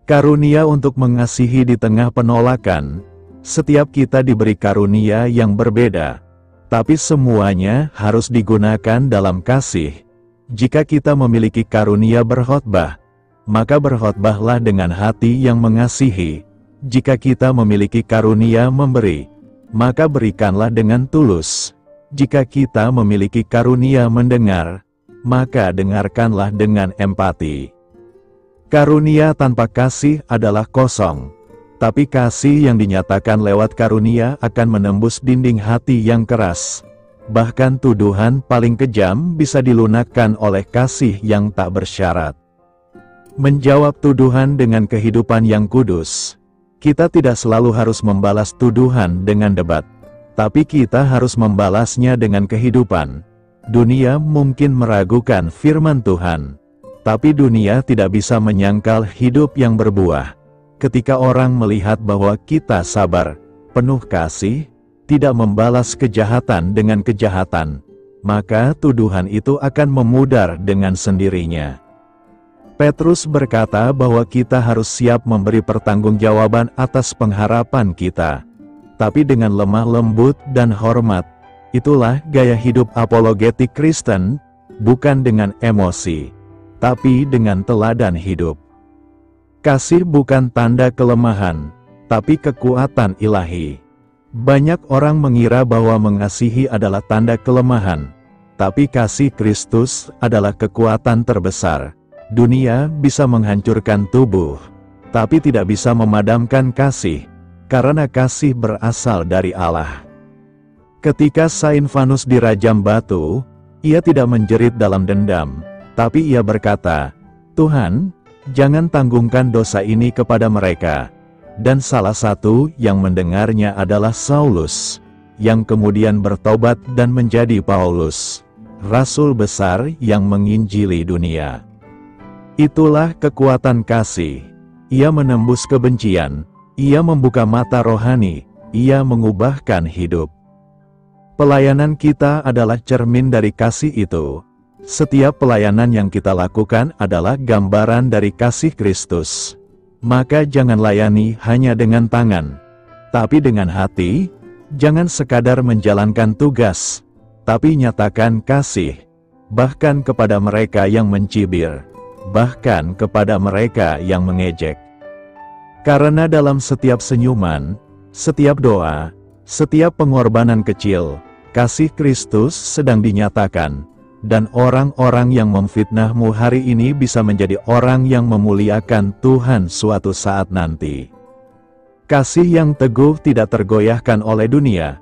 Karunia untuk mengasihi di tengah penolakan. Setiap kita diberi karunia yang berbeda, tapi semuanya harus digunakan dalam kasih. Jika kita memiliki karunia berkhotbah, maka berkhotbahlah dengan hati yang mengasihi. Jika kita memiliki karunia memberi, maka berikanlah dengan tulus. Jika kita memiliki karunia mendengar, maka dengarkanlah dengan empati. Karunia tanpa kasih adalah kosong, tapi kasih yang dinyatakan lewat karunia akan menembus dinding hati yang keras. Bahkan tuduhan paling kejam bisa dilunakkan oleh kasih yang tak bersyarat. Menjawab tuduhan dengan kehidupan yang kudus. Kita tidak selalu harus membalas tuduhan dengan debat, tapi kita harus membalasnya dengan kehidupan. Dunia mungkin meragukan firman Tuhan, tapi dunia tidak bisa menyangkal hidup yang berbuah. Ketika orang melihat bahwa kita sabar, penuh kasih, tidak membalas kejahatan dengan kejahatan, maka tuduhan itu akan memudar dengan sendirinya. Petrus berkata bahwa kita harus siap memberi pertanggungjawaban atas pengharapan kita, tapi dengan lemah lembut dan hormat. Itulah gaya hidup apologetik Kristen, bukan dengan emosi, tapi dengan teladan hidup. Kasih bukan tanda kelemahan, tapi kekuatan ilahi. Banyak orang mengira bahwa mengasihi adalah tanda kelemahan, tapi kasih Kristus adalah kekuatan terbesar. Dunia bisa menghancurkan tubuh, tapi tidak bisa memadamkan kasih, karena kasih berasal dari Allah. Ketika Sainfanus dirajam batu, ia tidak menjerit dalam dendam, tapi ia berkata, "Tuhan, jangan tanggungkan dosa ini kepada mereka." Dan salah satu yang mendengarnya adalah Saulus, yang kemudian bertobat dan menjadi Paulus, rasul besar yang menginjili dunia. Itulah kekuatan kasih. Ia menembus kebencian, ia membuka mata rohani, ia mengubahkan hidup. Pelayanan kita adalah cermin dari kasih itu. Setiap pelayanan yang kita lakukan adalah gambaran dari kasih Kristus. Maka jangan layani hanya dengan tangan, tapi dengan hati. Jangan sekadar menjalankan tugas, tapi nyatakan kasih, bahkan kepada mereka yang mencibir, bahkan kepada mereka yang mengejek. Karena dalam setiap senyuman, setiap doa, setiap pengorbanan kecil, kasih Kristus sedang dinyatakan, dan orang-orang yang memfitnahmu hari ini bisa menjadi orang yang memuliakan Tuhan suatu saat nanti. Kasih yang teguh tidak tergoyahkan oleh dunia.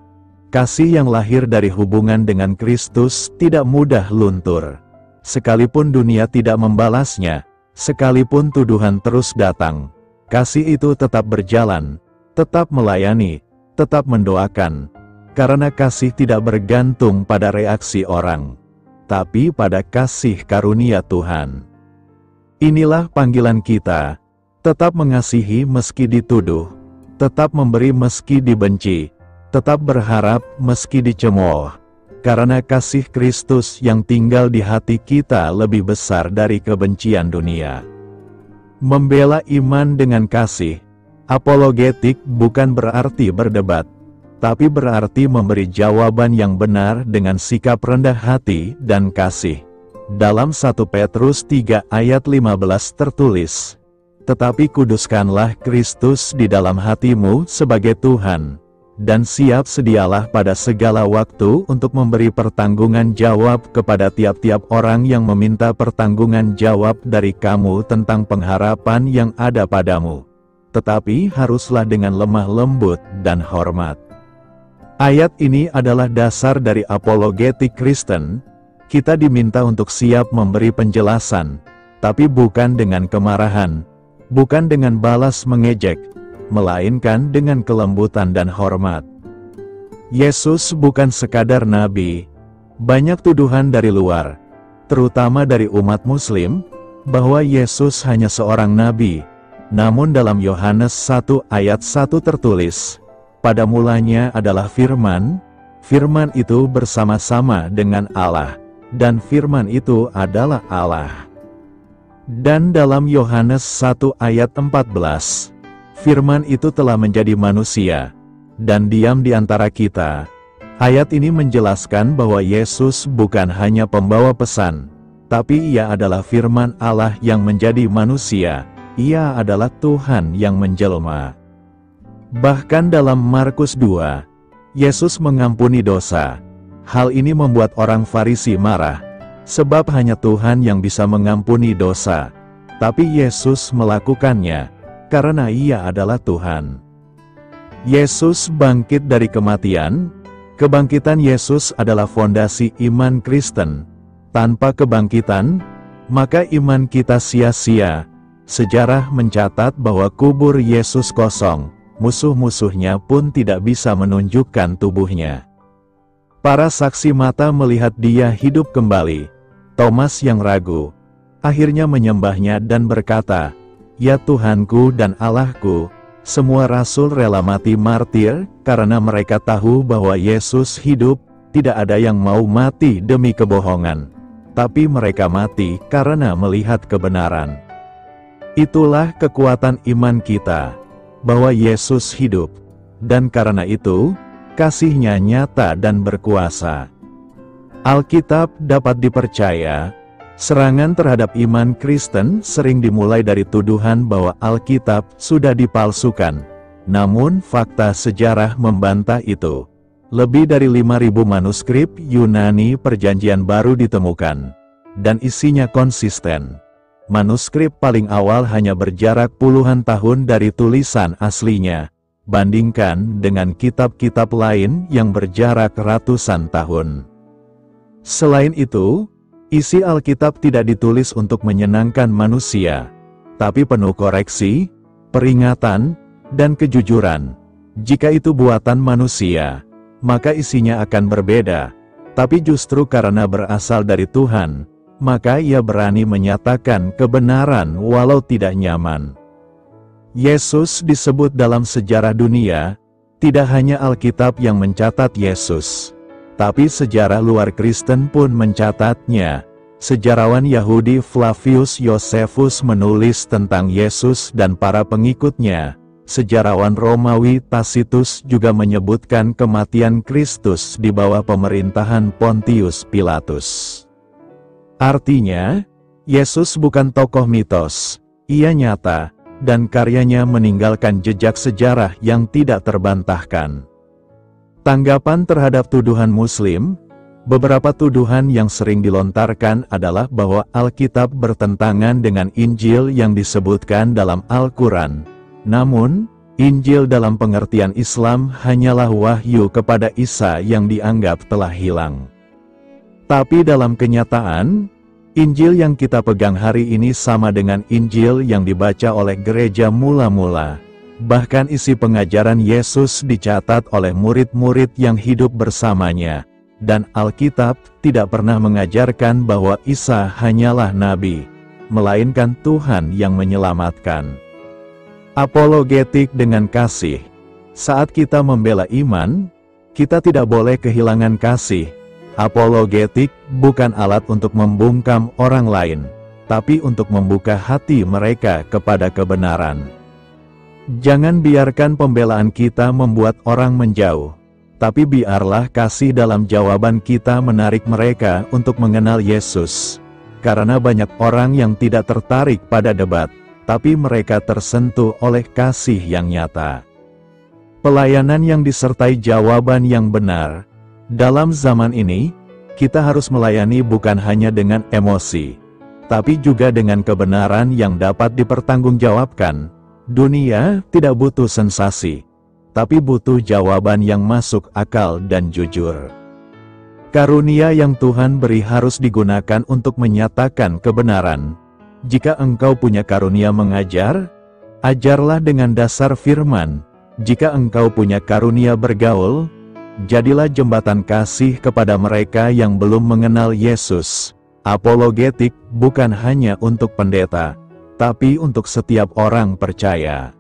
Kasih yang lahir dari hubungan dengan Kristus tidak mudah luntur. Sekalipun dunia tidak membalasnya, sekalipun tuduhan terus datang, kasih itu tetap berjalan, tetap melayani, tetap mendoakan, karena kasih tidak bergantung pada reaksi orang. tapi pada kasih karunia Tuhan. Inilah panggilan kita, tetap mengasihi meski dituduh, tetap memberi meski dibenci, tetap berharap meski dicemooh, karena kasih Kristus yang tinggal di hati kita lebih besar dari kebencian dunia. Membela iman dengan kasih, apologetik bukan berarti berdebat, tapi berarti memberi jawaban yang benar dengan sikap rendah hati dan kasih. Dalam 1 Petrus 3 ayat 15 tertulis, "Tetapi kuduskanlah Kristus di dalam hatimu sebagai Tuhan, dan siap sedialah pada segala waktu untuk memberi pertanggungan jawab kepada tiap-tiap orang yang meminta pertanggungan jawab dari kamu tentang pengharapan yang ada padamu. Tetapi haruslah dengan lemah lembut dan hormat." Ayat ini adalah dasar dari apologetik Kristen. Kita diminta untuk siap memberi penjelasan, tapi bukan dengan kemarahan, bukan dengan balas mengejek, melainkan dengan kelembutan dan hormat. Yesus bukan sekadar nabi. Banyak tuduhan dari luar, terutama dari umat Muslim, bahwa Yesus hanya seorang nabi. Namun dalam Yohanes 1 ayat 1 tertulis, "Pada mulanya adalah Firman, Firman itu bersama-sama dengan Allah, dan Firman itu adalah Allah." Dan dalam Yohanes 1 ayat 14, Firman itu telah menjadi manusia, dan diam di antara kita. Ayat ini menjelaskan bahwa Yesus bukan hanya pembawa pesan, tapi Ia adalah Firman Allah yang menjadi manusia. Ia adalah Tuhan yang menjelma. Bahkan dalam Markus 2, Yesus mengampuni dosa. Hal ini membuat orang Farisi marah, sebab hanya Tuhan yang bisa mengampuni dosa. Tapi Yesus melakukannya, karena Ia adalah Tuhan. Yesus bangkit dari kematian. Kebangkitan Yesus adalah fondasi iman Kristen. Tanpa kebangkitan, maka iman kita sia-sia. Sejarah mencatat bahwa kubur Yesus kosong, musuh-musuhnya pun tidak bisa menunjukkan tubuhnya. Para saksi mata melihat Dia hidup kembali. Thomas yang ragu, akhirnya menyembahnya dan berkata, "Ya Tuhanku dan Allahku." Semua rasul rela mati martir, karena mereka tahu bahwa Yesus hidup. Tidak ada yang mau mati demi kebohongan, tapi mereka mati karena melihat kebenaran. Itulah kekuatan iman kita, bahwa Yesus hidup, dan karena itu, kasih-Nya nyata dan berkuasa. Alkitab dapat dipercaya. Serangan terhadap iman Kristen sering dimulai dari tuduhan bahwa Alkitab sudah dipalsukan. Namun fakta sejarah membantah itu. Lebih dari 5.000 manuskrip Yunani Perjanjian Baru ditemukan, dan isinya konsisten. Manuskrip paling awal hanya berjarak puluhan tahun dari tulisan aslinya, bandingkan dengan kitab-kitab lain yang berjarak ratusan tahun. Selain itu, isi Alkitab tidak ditulis untuk menyenangkan manusia, tapi penuh koreksi, peringatan, dan kejujuran. Jika itu buatan manusia, maka isinya akan berbeda, tapi justru karena berasal dari Tuhan, maka Ia berani menyatakan kebenaran walau tidak nyaman. Yesus disebut dalam sejarah dunia. Tidak hanya Alkitab yang mencatat Yesus, tapi sejarah luar Kristen pun mencatatnya. Sejarawan Yahudi Flavius Josephus menulis tentang Yesus dan para pengikutnya. Sejarawan Romawi Tacitus juga menyebutkan kematian Kristus di bawah pemerintahan Pontius Pilatus. Artinya, Yesus bukan tokoh mitos. Ia nyata, dan karyanya meninggalkan jejak sejarah yang tidak terbantahkan. Tanggapan terhadap tuduhan Muslim. Beberapa tuduhan yang sering dilontarkan adalah bahwa Alkitab bertentangan dengan Injil yang disebutkan dalam Al-Quran. Namun, Injil dalam pengertian Islam hanyalah wahyu kepada Isa yang dianggap telah hilang. Tapi dalam kenyataan, Injil yang kita pegang hari ini sama dengan Injil yang dibaca oleh gereja mula-mula. Bahkan isi pengajaran Yesus dicatat oleh murid-murid yang hidup bersamanya. Dan Alkitab tidak pernah mengajarkan bahwa Isa hanyalah nabi, melainkan Tuhan yang menyelamatkan. Apologetik dengan kasih. Saat kita membela iman, kita tidak boleh kehilangan kasih. Apologetik bukan alat untuk membungkam orang lain, tapi untuk membuka hati mereka kepada kebenaran. Jangan biarkan pembelaan kita membuat orang menjauh, tapi biarlah kasih dalam jawaban kita menarik mereka untuk mengenal Yesus. Karena banyak orang yang tidak tertarik pada debat, tapi mereka tersentuh oleh kasih yang nyata. Pelayanan yang disertai jawaban yang benar. Dalam zaman ini, kita harus melayani bukan hanya dengan emosi, tapi juga dengan kebenaran yang dapat dipertanggungjawabkan. Dunia tidak butuh sensasi, tapi butuh jawaban yang masuk akal dan jujur. Karunia yang Tuhan beri harus digunakan untuk menyatakan kebenaran. Jika engkau punya karunia mengajar, ajarlah dengan dasar firman. Jika engkau punya karunia bergaul, jadilah jembatan kasih kepada mereka yang belum mengenal Yesus. Apologetik bukan hanya untuk pendeta, tapi untuk setiap orang percaya.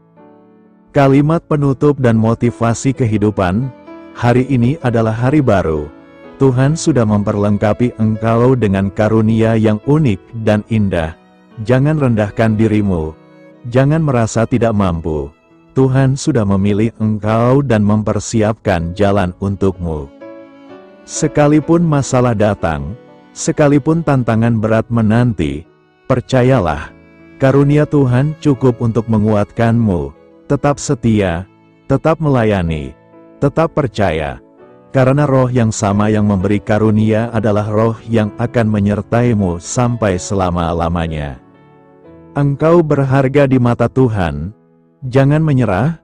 Kalimat penutup dan motivasi kehidupan. Hari ini adalah hari baru. Tuhan sudah memperlengkapi engkau dengan karunia yang unik dan indah. Jangan rendahkan dirimu. Jangan merasa tidak mampu. Tuhan sudah memilih engkau dan mempersiapkan jalan untukmu. Sekalipun masalah datang, sekalipun tantangan berat menanti, percayalah, karunia Tuhan cukup untuk menguatkanmu. Tetap setia, tetap melayani, tetap percaya. Karena roh yang sama yang memberi karunia adalah roh yang akan menyertaimu sampai selama-lamanya. Engkau berharga di mata Tuhan. Jangan menyerah,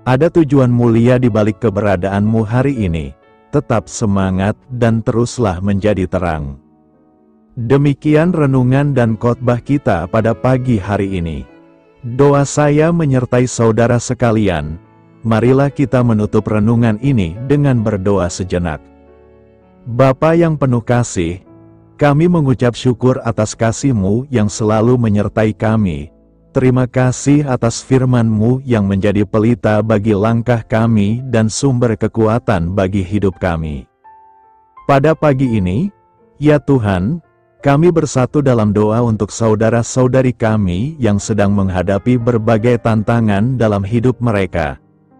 ada tujuan mulia di balik keberadaanmu hari ini. Tetap semangat dan teruslah menjadi terang. Demikian renungan dan khotbah kita pada pagi hari ini. Doa saya menyertai saudara sekalian. Marilah kita menutup renungan ini dengan berdoa sejenak. Bapa yang penuh kasih, kami mengucap syukur atas kasih-Mu yang selalu menyertai kami. Terima kasih atas firman-Mu yang menjadi pelita bagi langkah kami dan sumber kekuatan bagi hidup kami. Pada pagi ini, ya Tuhan, kami bersatu dalam doa untuk saudara-saudari kami yang sedang menghadapi berbagai tantangan dalam hidup mereka.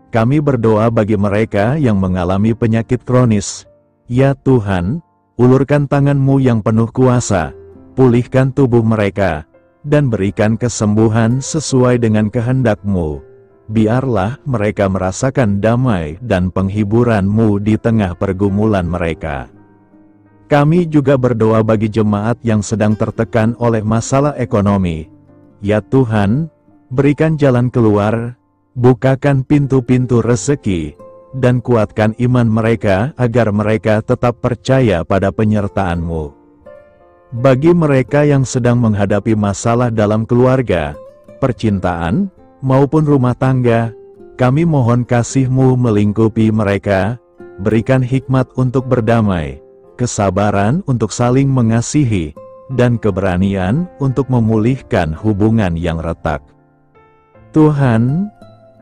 Kami berdoa bagi mereka yang mengalami penyakit kronis. Ya Tuhan, ulurkan tangan-Mu yang penuh kuasa, pulihkan tubuh mereka, dan berikan kesembuhan sesuai dengan kehendak-Mu. Biarlah mereka merasakan damai dan penghiburan-Mu di tengah pergumulan mereka. Kami juga berdoa bagi jemaat yang sedang tertekan oleh masalah ekonomi. Ya Tuhan, berikan jalan keluar, bukakan pintu-pintu rezeki, dan kuatkan iman mereka agar mereka tetap percaya pada penyertaan-Mu. Bagi mereka yang sedang menghadapi masalah dalam keluarga, percintaan, maupun rumah tangga, kami mohon kasih-Mu melingkupi mereka, berikan hikmat untuk berdamai, kesabaran untuk saling mengasihi, dan keberanian untuk memulihkan hubungan yang retak. Tuhan,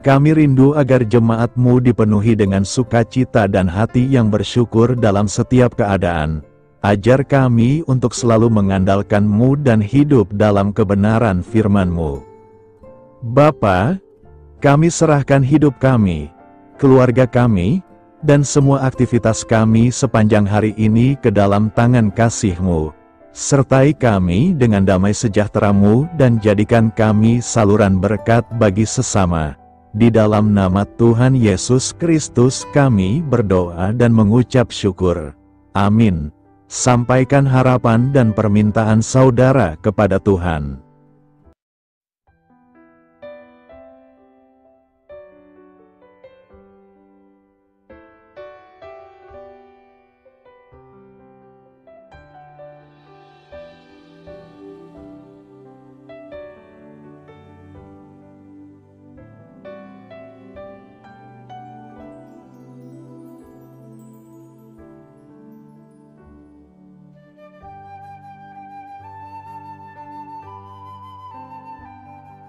kami rindu agar jemaat-Mu dipenuhi dengan sukacita dan hati yang bersyukur dalam setiap keadaan. Ajar kami untuk selalu mengandalkan-Mu dan hidup dalam kebenaran firman-Mu. Bapa, kami serahkan hidup kami, keluarga kami, dan semua aktivitas kami sepanjang hari ini ke dalam tangan kasih-Mu. Sertai kami dengan damai sejahtera-Mu dan jadikan kami saluran berkat bagi sesama. Di dalam nama Tuhan Yesus Kristus kami berdoa dan mengucap syukur. Amin. Sampaikan harapan dan permintaan saudara kepada Tuhan.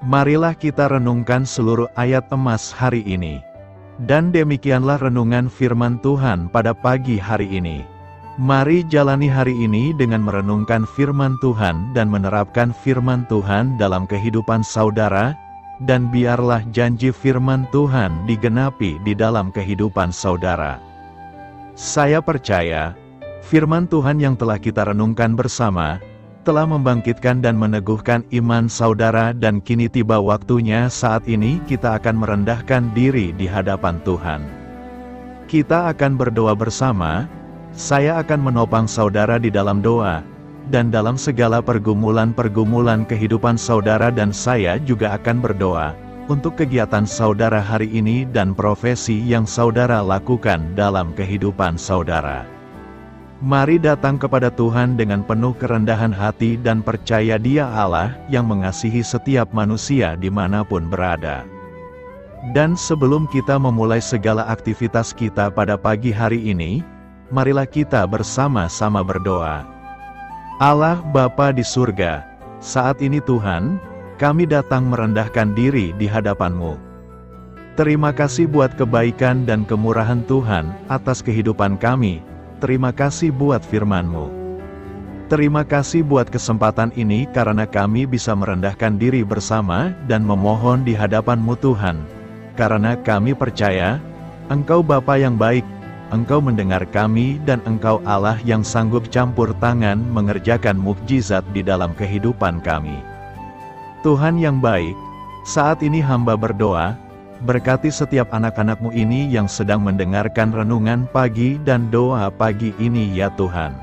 Marilah kita renungkan seluruh ayat emas hari ini. Dan demikianlah renungan firman Tuhan pada pagi hari ini. Mari jalani hari ini dengan merenungkan firman Tuhan dan menerapkan firman Tuhan dalam kehidupan saudara, dan biarlah janji firman Tuhan digenapi di dalam kehidupan saudara. Saya percaya, firman Tuhan yang telah kita renungkan bersama, telah membangkitkan dan meneguhkan iman saudara, dan kini tiba waktunya saat ini kita akan merendahkan diri di hadapan Tuhan. Kita akan berdoa bersama. Saya akan menopang saudara di dalam doa, dan dalam segala pergumulan-pergumulan kehidupan saudara, dan saya juga akan berdoa untuk kegiatan saudara hari ini dan profesi yang saudara lakukan dalam kehidupan saudara. Mari datang kepada Tuhan dengan penuh kerendahan hati dan percaya Dia Allah yang mengasihi setiap manusia dimanapun berada. Dan sebelum kita memulai segala aktivitas kita pada pagi hari ini, marilah kita bersama-sama berdoa. Allah Bapa di surga, saat ini Tuhan, kami datang merendahkan diri di hadapan-Mu. Terima kasih buat kebaikan dan kemurahan Tuhan atas kehidupan kami. Terima kasih buat firman-Mu. Terima kasih buat kesempatan ini karena kami bisa merendahkan diri bersama dan memohon di hadapan-Mu Tuhan. Karena kami percaya, Engkau Bapa yang baik, Engkau mendengar kami, dan Engkau Allah yang sanggup campur tangan mengerjakan mukjizat di dalam kehidupan kami. Tuhan yang baik, saat ini hamba berdoa, berkati setiap anak-anak-Mu ini yang sedang mendengarkan renungan pagi dan doa pagi ini ya Tuhan.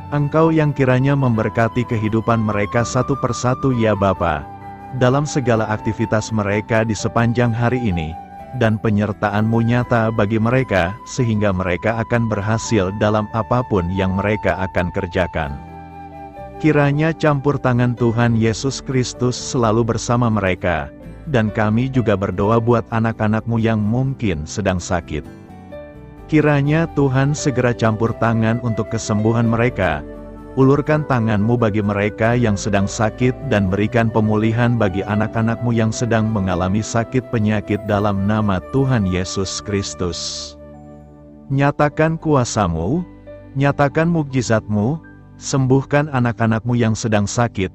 Engkau yang kiranya memberkati kehidupan mereka satu persatu ya Bapa, dalam segala aktivitas mereka di sepanjang hari ini, dan penyertaan-Mu nyata bagi mereka, sehingga mereka akan berhasil dalam apapun yang mereka akan kerjakan. Kiranya campur tangan Tuhan Yesus Kristus selalu bersama mereka. Dan kami juga berdoa buat anak-anak-Mu yang mungkin sedang sakit. Kiranya Tuhan segera campur tangan untuk kesembuhan mereka. Ulurkan tangan-Mu bagi mereka yang sedang sakit, dan berikan pemulihan bagi anak-anak-Mu yang sedang mengalami sakit penyakit dalam nama Tuhan Yesus Kristus. Nyatakan kuasa-Mu, nyatakan mukjizat-Mu, sembuhkan anak-anak-Mu yang sedang sakit,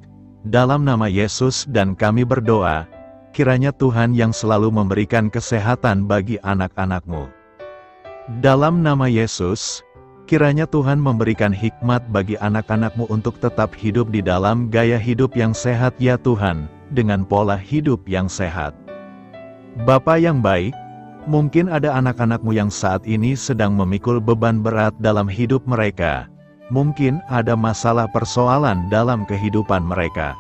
dalam nama Yesus, dan kami berdoa, kiranya Tuhan yang selalu memberikan kesehatan bagi anak-anak-Mu. Dalam nama Yesus, kiranya Tuhan memberikan hikmat bagi anak-anak-Mu untuk tetap hidup di dalam gaya hidup yang sehat ya Tuhan, dengan pola hidup yang sehat. Bapa yang baik, mungkin ada anak-anak-Mu yang saat ini sedang memikul beban berat dalam hidup mereka. Mungkin ada masalah persoalan dalam kehidupan mereka.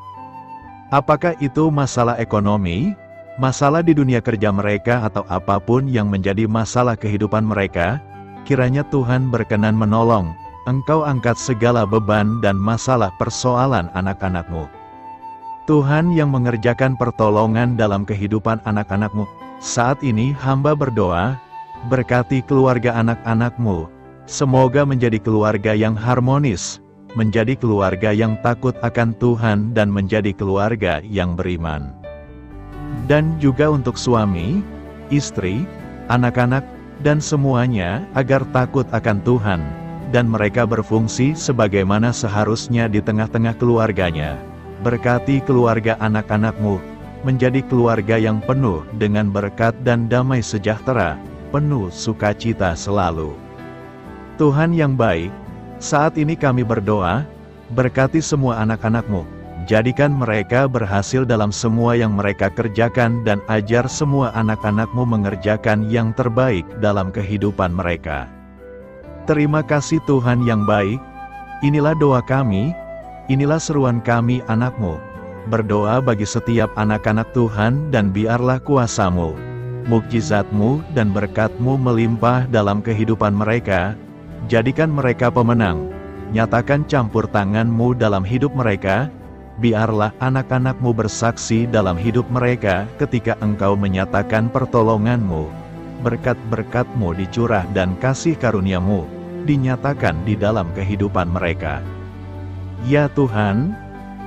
Apakah itu masalah ekonomi, masalah di dunia kerja mereka, atau apapun yang menjadi masalah kehidupan mereka? Kiranya Tuhan berkenan menolong. Engkau angkat segala beban dan masalah persoalan anak-anak-Mu. Tuhan yang mengerjakan pertolongan dalam kehidupan anak-anak-Mu. Saat ini hamba berdoa, berkati keluarga anak-anak-Mu. Semoga menjadi keluarga yang harmonis, menjadi keluarga yang takut akan Tuhan, dan menjadi keluarga yang beriman. Dan juga untuk suami, istri, anak-anak, dan semuanya, agar takut akan Tuhan, dan mereka berfungsi sebagaimana seharusnya di tengah-tengah keluarganya. Berkati keluarga anak-anak-Mu, menjadi keluarga yang penuh dengan berkat dan damai sejahtera, penuh sukacita selalu. Tuhan yang baik, saat ini kami berdoa, berkati semua anak-anak-Mu, jadikan mereka berhasil dalam semua yang mereka kerjakan, dan ajar semua anak-anak-Mu mengerjakan yang terbaik dalam kehidupan mereka. Terima kasih Tuhan yang baik, inilah doa kami, inilah seruan kami anak-Mu. Berdoa bagi setiap anak-anak Tuhan, dan biarlah kuasa-Mu, mukjizat-Mu, dan berkat-Mu melimpah dalam kehidupan mereka. Jadikan mereka pemenang, nyatakan campur tangan-Mu dalam hidup mereka, biarlah anak-anak-Mu bersaksi dalam hidup mereka ketika Engkau menyatakan pertolongan-Mu, berkat-berkat-Mu dicurah dan kasih karunia-Mu dinyatakan di dalam kehidupan mereka. Ya Tuhan,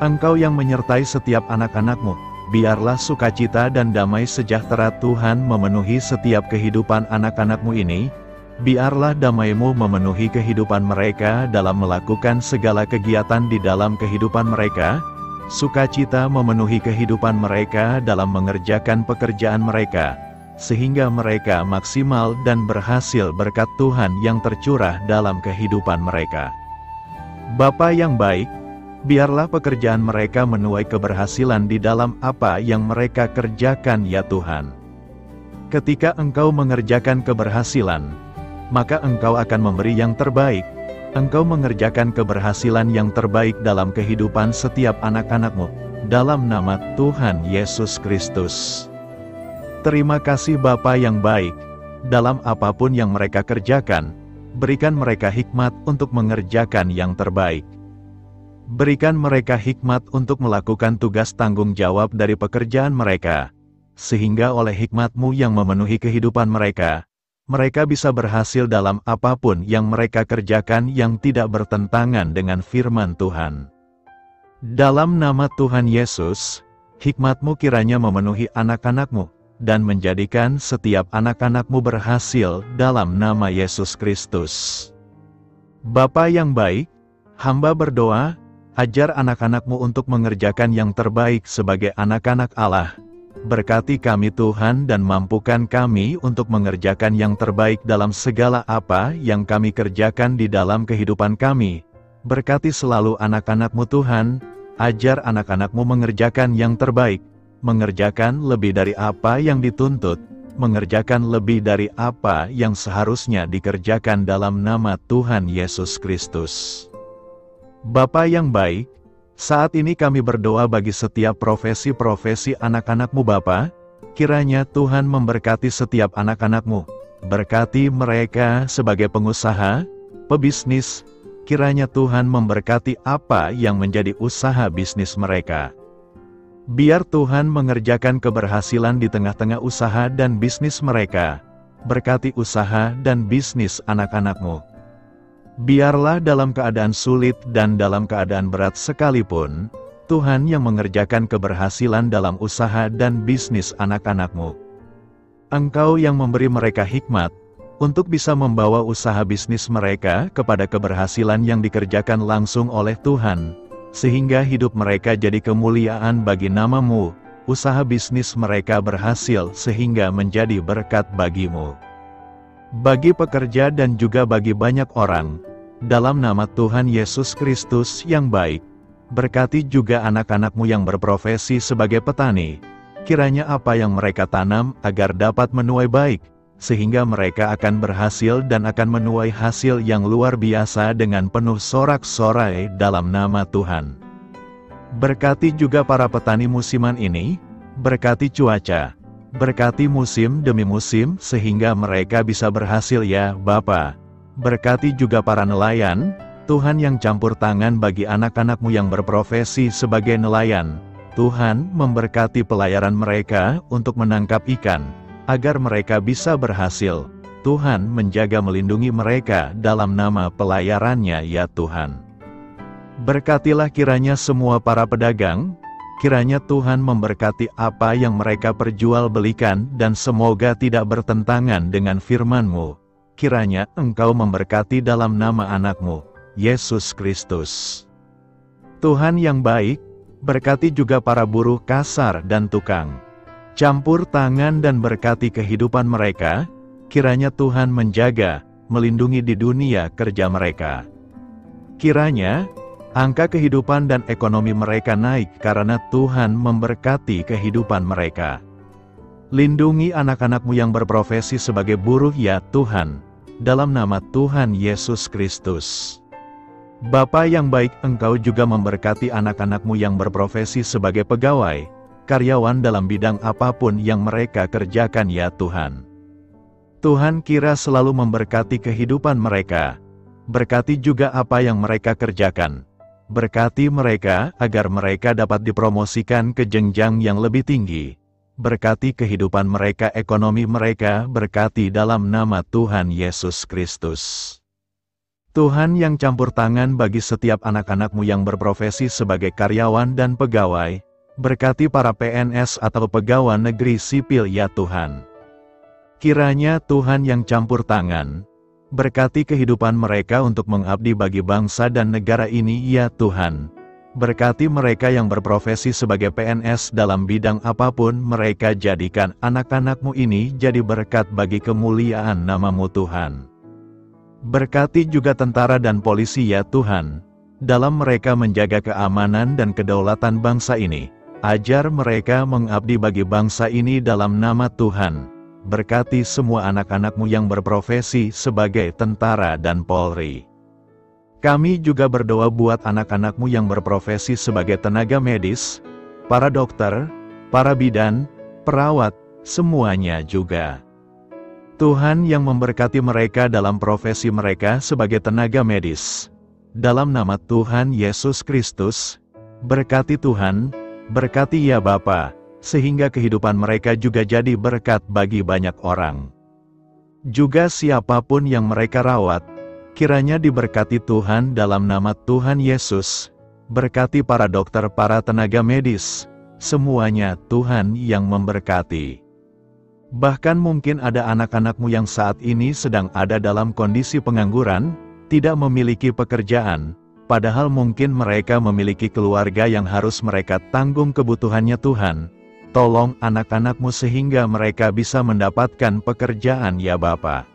Engkau yang menyertai setiap anak-anak-Mu, biarlah sukacita dan damai sejahtera Tuhan memenuhi setiap kehidupan anak-anak-Mu ini. Biarlah damai-Mu memenuhi kehidupan mereka dalam melakukan segala kegiatan di dalam kehidupan mereka. Sukacita memenuhi kehidupan mereka dalam mengerjakan pekerjaan mereka, sehingga mereka maksimal dan berhasil berkat Tuhan yang tercurah dalam kehidupan mereka. Bapa yang baik, biarlah pekerjaan mereka menuai keberhasilan di dalam apa yang mereka kerjakan ya Tuhan. Ketika Engkau mengerjakan keberhasilan, maka Engkau akan memberi yang terbaik. Engkau mengerjakan keberhasilan yang terbaik dalam kehidupan setiap anak-anak-Mu, dalam nama Tuhan Yesus Kristus. Terima kasih Bapa yang baik, dalam apapun yang mereka kerjakan, berikan mereka hikmat untuk mengerjakan yang terbaik. Berikan mereka hikmat untuk melakukan tugas tanggung jawab dari pekerjaan mereka, sehingga oleh hikmat-Mu yang memenuhi kehidupan mereka, mereka bisa berhasil dalam apapun yang mereka kerjakan yang tidak bertentangan dengan firman Tuhan. Dalam nama Tuhan Yesus, hikmat-Mu kiranya memenuhi anak-anak-Mu, dan menjadikan setiap anak-anak-Mu berhasil dalam nama Yesus Kristus. Bapa yang baik, hamba berdoa, ajar anak-anak-Mu untuk mengerjakan yang terbaik sebagai anak-anak Allah. Berkati kami Tuhan dan mampukan kami untuk mengerjakan yang terbaik dalam segala apa yang kami kerjakan di dalam kehidupan kami. Berkati selalu anak-anak-Mu Tuhan, ajar anak-anak-Mu mengerjakan yang terbaik, mengerjakan lebih dari apa yang dituntut, mengerjakan lebih dari apa yang seharusnya dikerjakan dalam nama Tuhan Yesus Kristus. Bapa yang baik, saat ini kami berdoa bagi setiap profesi-profesi anak-anak-Mu Bapa, kiranya Tuhan memberkati setiap anak-anak-Mu, berkati mereka sebagai pengusaha, pebisnis, kiranya Tuhan memberkati apa yang menjadi usaha bisnis mereka. Biar Tuhan mengerjakan keberhasilan di tengah-tengah usaha dan bisnis mereka, berkati usaha dan bisnis anak-anak-Mu. Biarlah dalam keadaan sulit dan dalam keadaan berat sekalipun, Tuhan yang mengerjakan keberhasilan dalam usaha dan bisnis anak-anak-Mu. Engkau yang memberi mereka hikmat, untuk bisa membawa usaha bisnis mereka kepada keberhasilan yang dikerjakan langsung oleh Tuhan, sehingga hidup mereka jadi kemuliaan bagi nama-Mu, usaha bisnis mereka berhasil sehingga menjadi berkat bagi-Mu. Bagi pekerja dan juga bagi banyak orang, dalam nama Tuhan Yesus Kristus yang baik, berkati juga anak-anak-Mu yang berprofesi sebagai petani, kiranya apa yang mereka tanam agar dapat menuai baik, sehingga mereka akan berhasil dan akan menuai hasil yang luar biasa dengan penuh sorak-sorai dalam nama Tuhan. Berkati juga para petani musiman ini, berkati cuaca, berkati musim demi musim sehingga mereka bisa berhasil ya Bapa. Berkati juga para nelayan, Tuhan yang campur tangan bagi anak-anak-Mu yang berprofesi sebagai nelayan. Tuhan memberkati pelayaran mereka untuk menangkap ikan, agar mereka bisa berhasil. Tuhan menjaga melindungi mereka dalam nama pelayarannya ya Tuhan. Berkatilah kiranya semua para pedagang, kiranya Tuhan memberkati apa yang mereka perjualbelikan dan semoga tidak bertentangan dengan firman-Mu. Kiranya Engkau memberkati dalam nama anak-Mu, Yesus Kristus. Tuhan yang baik, berkati juga para buruh kasar dan tukang. Campur tangan dan berkati kehidupan mereka, kiranya Tuhan menjaga, melindungi di dunia kerja mereka. Kiranya, angka kehidupan dan ekonomi mereka naik karena Tuhan memberkati kehidupan mereka. Lindungi anak-anak-Mu yang berprofesi sebagai buruh ya Tuhan, dalam nama Tuhan Yesus Kristus. Bapa yang baik, Engkau juga memberkati anak-anak-Mu yang berprofesi sebagai pegawai, karyawan dalam bidang apapun yang mereka kerjakan ya Tuhan. Tuhan kira selalu memberkati kehidupan mereka, berkati juga apa yang mereka kerjakan. Berkati mereka agar mereka dapat dipromosikan ke jenjang yang lebih tinggi. Berkati kehidupan mereka, ekonomi mereka, berkati dalam nama Tuhan Yesus Kristus. Tuhan yang campur tangan bagi setiap anak-anak-Mu yang berprofesi sebagai karyawan dan pegawai, Berkati para PNS atau pegawai negeri sipil ya Tuhan. Kiranya Tuhan yang campur tangan, berkati kehidupan mereka untuk mengabdi bagi bangsa dan negara ini ya Tuhan. Berkati mereka yang berprofesi sebagai PNS dalam bidang apapun mereka, jadikan anak-anak-Mu ini jadi berkat bagi kemuliaan nama-Mu Tuhan. Berkati juga tentara dan polisi ya Tuhan, dalam mereka menjaga keamanan dan kedaulatan bangsa ini. Ajar mereka mengabdi bagi bangsa ini dalam nama Tuhan. Berkati semua anak-anak-Mu yang berprofesi sebagai tentara dan Polri. Kami juga berdoa buat anak-anak-Mu yang berprofesi sebagai tenaga medis, para dokter, para bidan, perawat, semuanya juga. Tuhan yang memberkati mereka dalam profesi mereka sebagai tenaga medis. Dalam nama Tuhan Yesus Kristus, berkati Tuhan, berkati ya Bapa, sehingga kehidupan mereka juga jadi berkat bagi banyak orang. Juga siapapun yang mereka rawat, kiranya diberkati Tuhan dalam nama Tuhan Yesus. Berkati para dokter, para tenaga medis, semuanya Tuhan yang memberkati. Bahkan mungkin ada anak-anak-Mu yang saat ini sedang ada dalam kondisi pengangguran, tidak memiliki pekerjaan, padahal mungkin mereka memiliki keluarga yang harus mereka tanggung kebutuhannya. Tuhan, tolong anak-anak-Mu sehingga mereka bisa mendapatkan pekerjaan ya Bapa.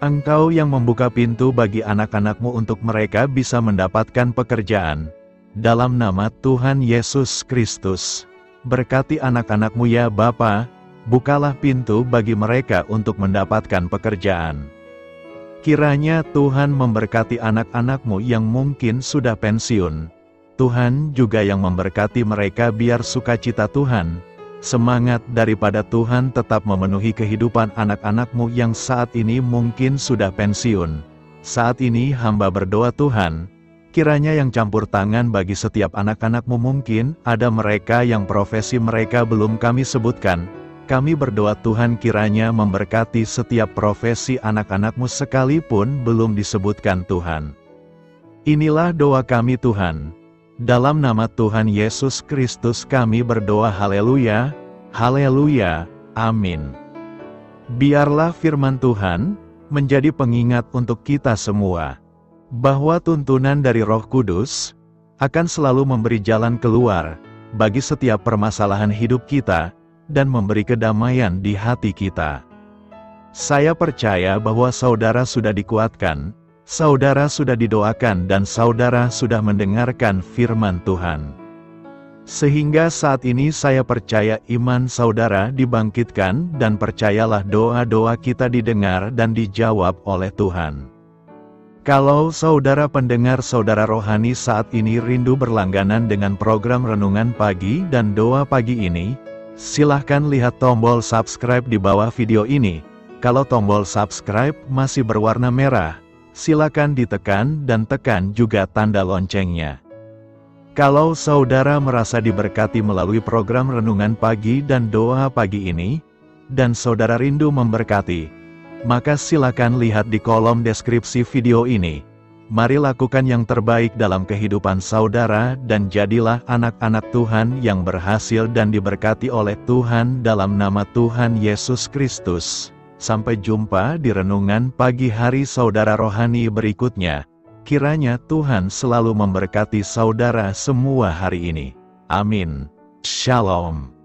Engkau yang membuka pintu bagi anak-anak-Mu untuk mereka bisa mendapatkan pekerjaan. Dalam nama Tuhan Yesus Kristus, berkati anak-anak-Mu ya Bapa, bukalah pintu bagi mereka untuk mendapatkan pekerjaan. Kiranya Tuhan memberkati anak-anak-Mu yang mungkin sudah pensiun. Tuhan juga yang memberkati mereka biar sukacita Tuhan, semangat daripada Tuhan tetap memenuhi kehidupan anak-anak-Mu yang saat ini mungkin sudah pensiun. Saat ini hamba berdoa Tuhan, kiranya yang campur tangan bagi setiap anak-anak-Mu, mungkin ada mereka yang profesi mereka belum kami sebutkan. Kami berdoa Tuhan kiranya memberkati setiap profesi anak-anak-Mu sekalipun belum disebutkan Tuhan. Inilah doa kami Tuhan. Dalam nama Tuhan Yesus Kristus kami berdoa, haleluya, haleluya, amin. Biarlah firman Tuhan menjadi pengingat untuk kita semua, bahwa tuntunan dari Roh Kudus akan selalu memberi jalan keluar bagi setiap permasalahan hidup kita, dan memberi kedamaian di hati kita. Saya percaya bahwa saudara sudah dikuatkan, saudara sudah didoakan dan saudara sudah mendengarkan firman Tuhan. Sehingga saat ini saya percaya iman saudara dibangkitkan dan percayalah doa-doa kita didengar dan dijawab oleh Tuhan. Kalau saudara pendengar, saudara rohani saat ini rindu berlangganan dengan program Renungan Pagi dan Doa Pagi ini, silahkan lihat tombol subscribe di bawah video ini. Kalau tombol subscribe masih berwarna merah, silakan ditekan dan tekan juga tanda loncengnya. Kalau saudara merasa diberkati melalui program Renungan Pagi dan Doa Pagi ini, dan saudara rindu memberkati, maka silakan lihat di kolom deskripsi video ini. Mari lakukan yang terbaik dalam kehidupan saudara dan jadilah anak-anak Tuhan yang berhasil dan diberkati oleh Tuhan dalam nama Tuhan Yesus Kristus. Sampai jumpa di renungan pagi hari saudara rohani berikutnya. Kiranya Tuhan selalu memberkati saudara semua hari ini. Amin. Shalom.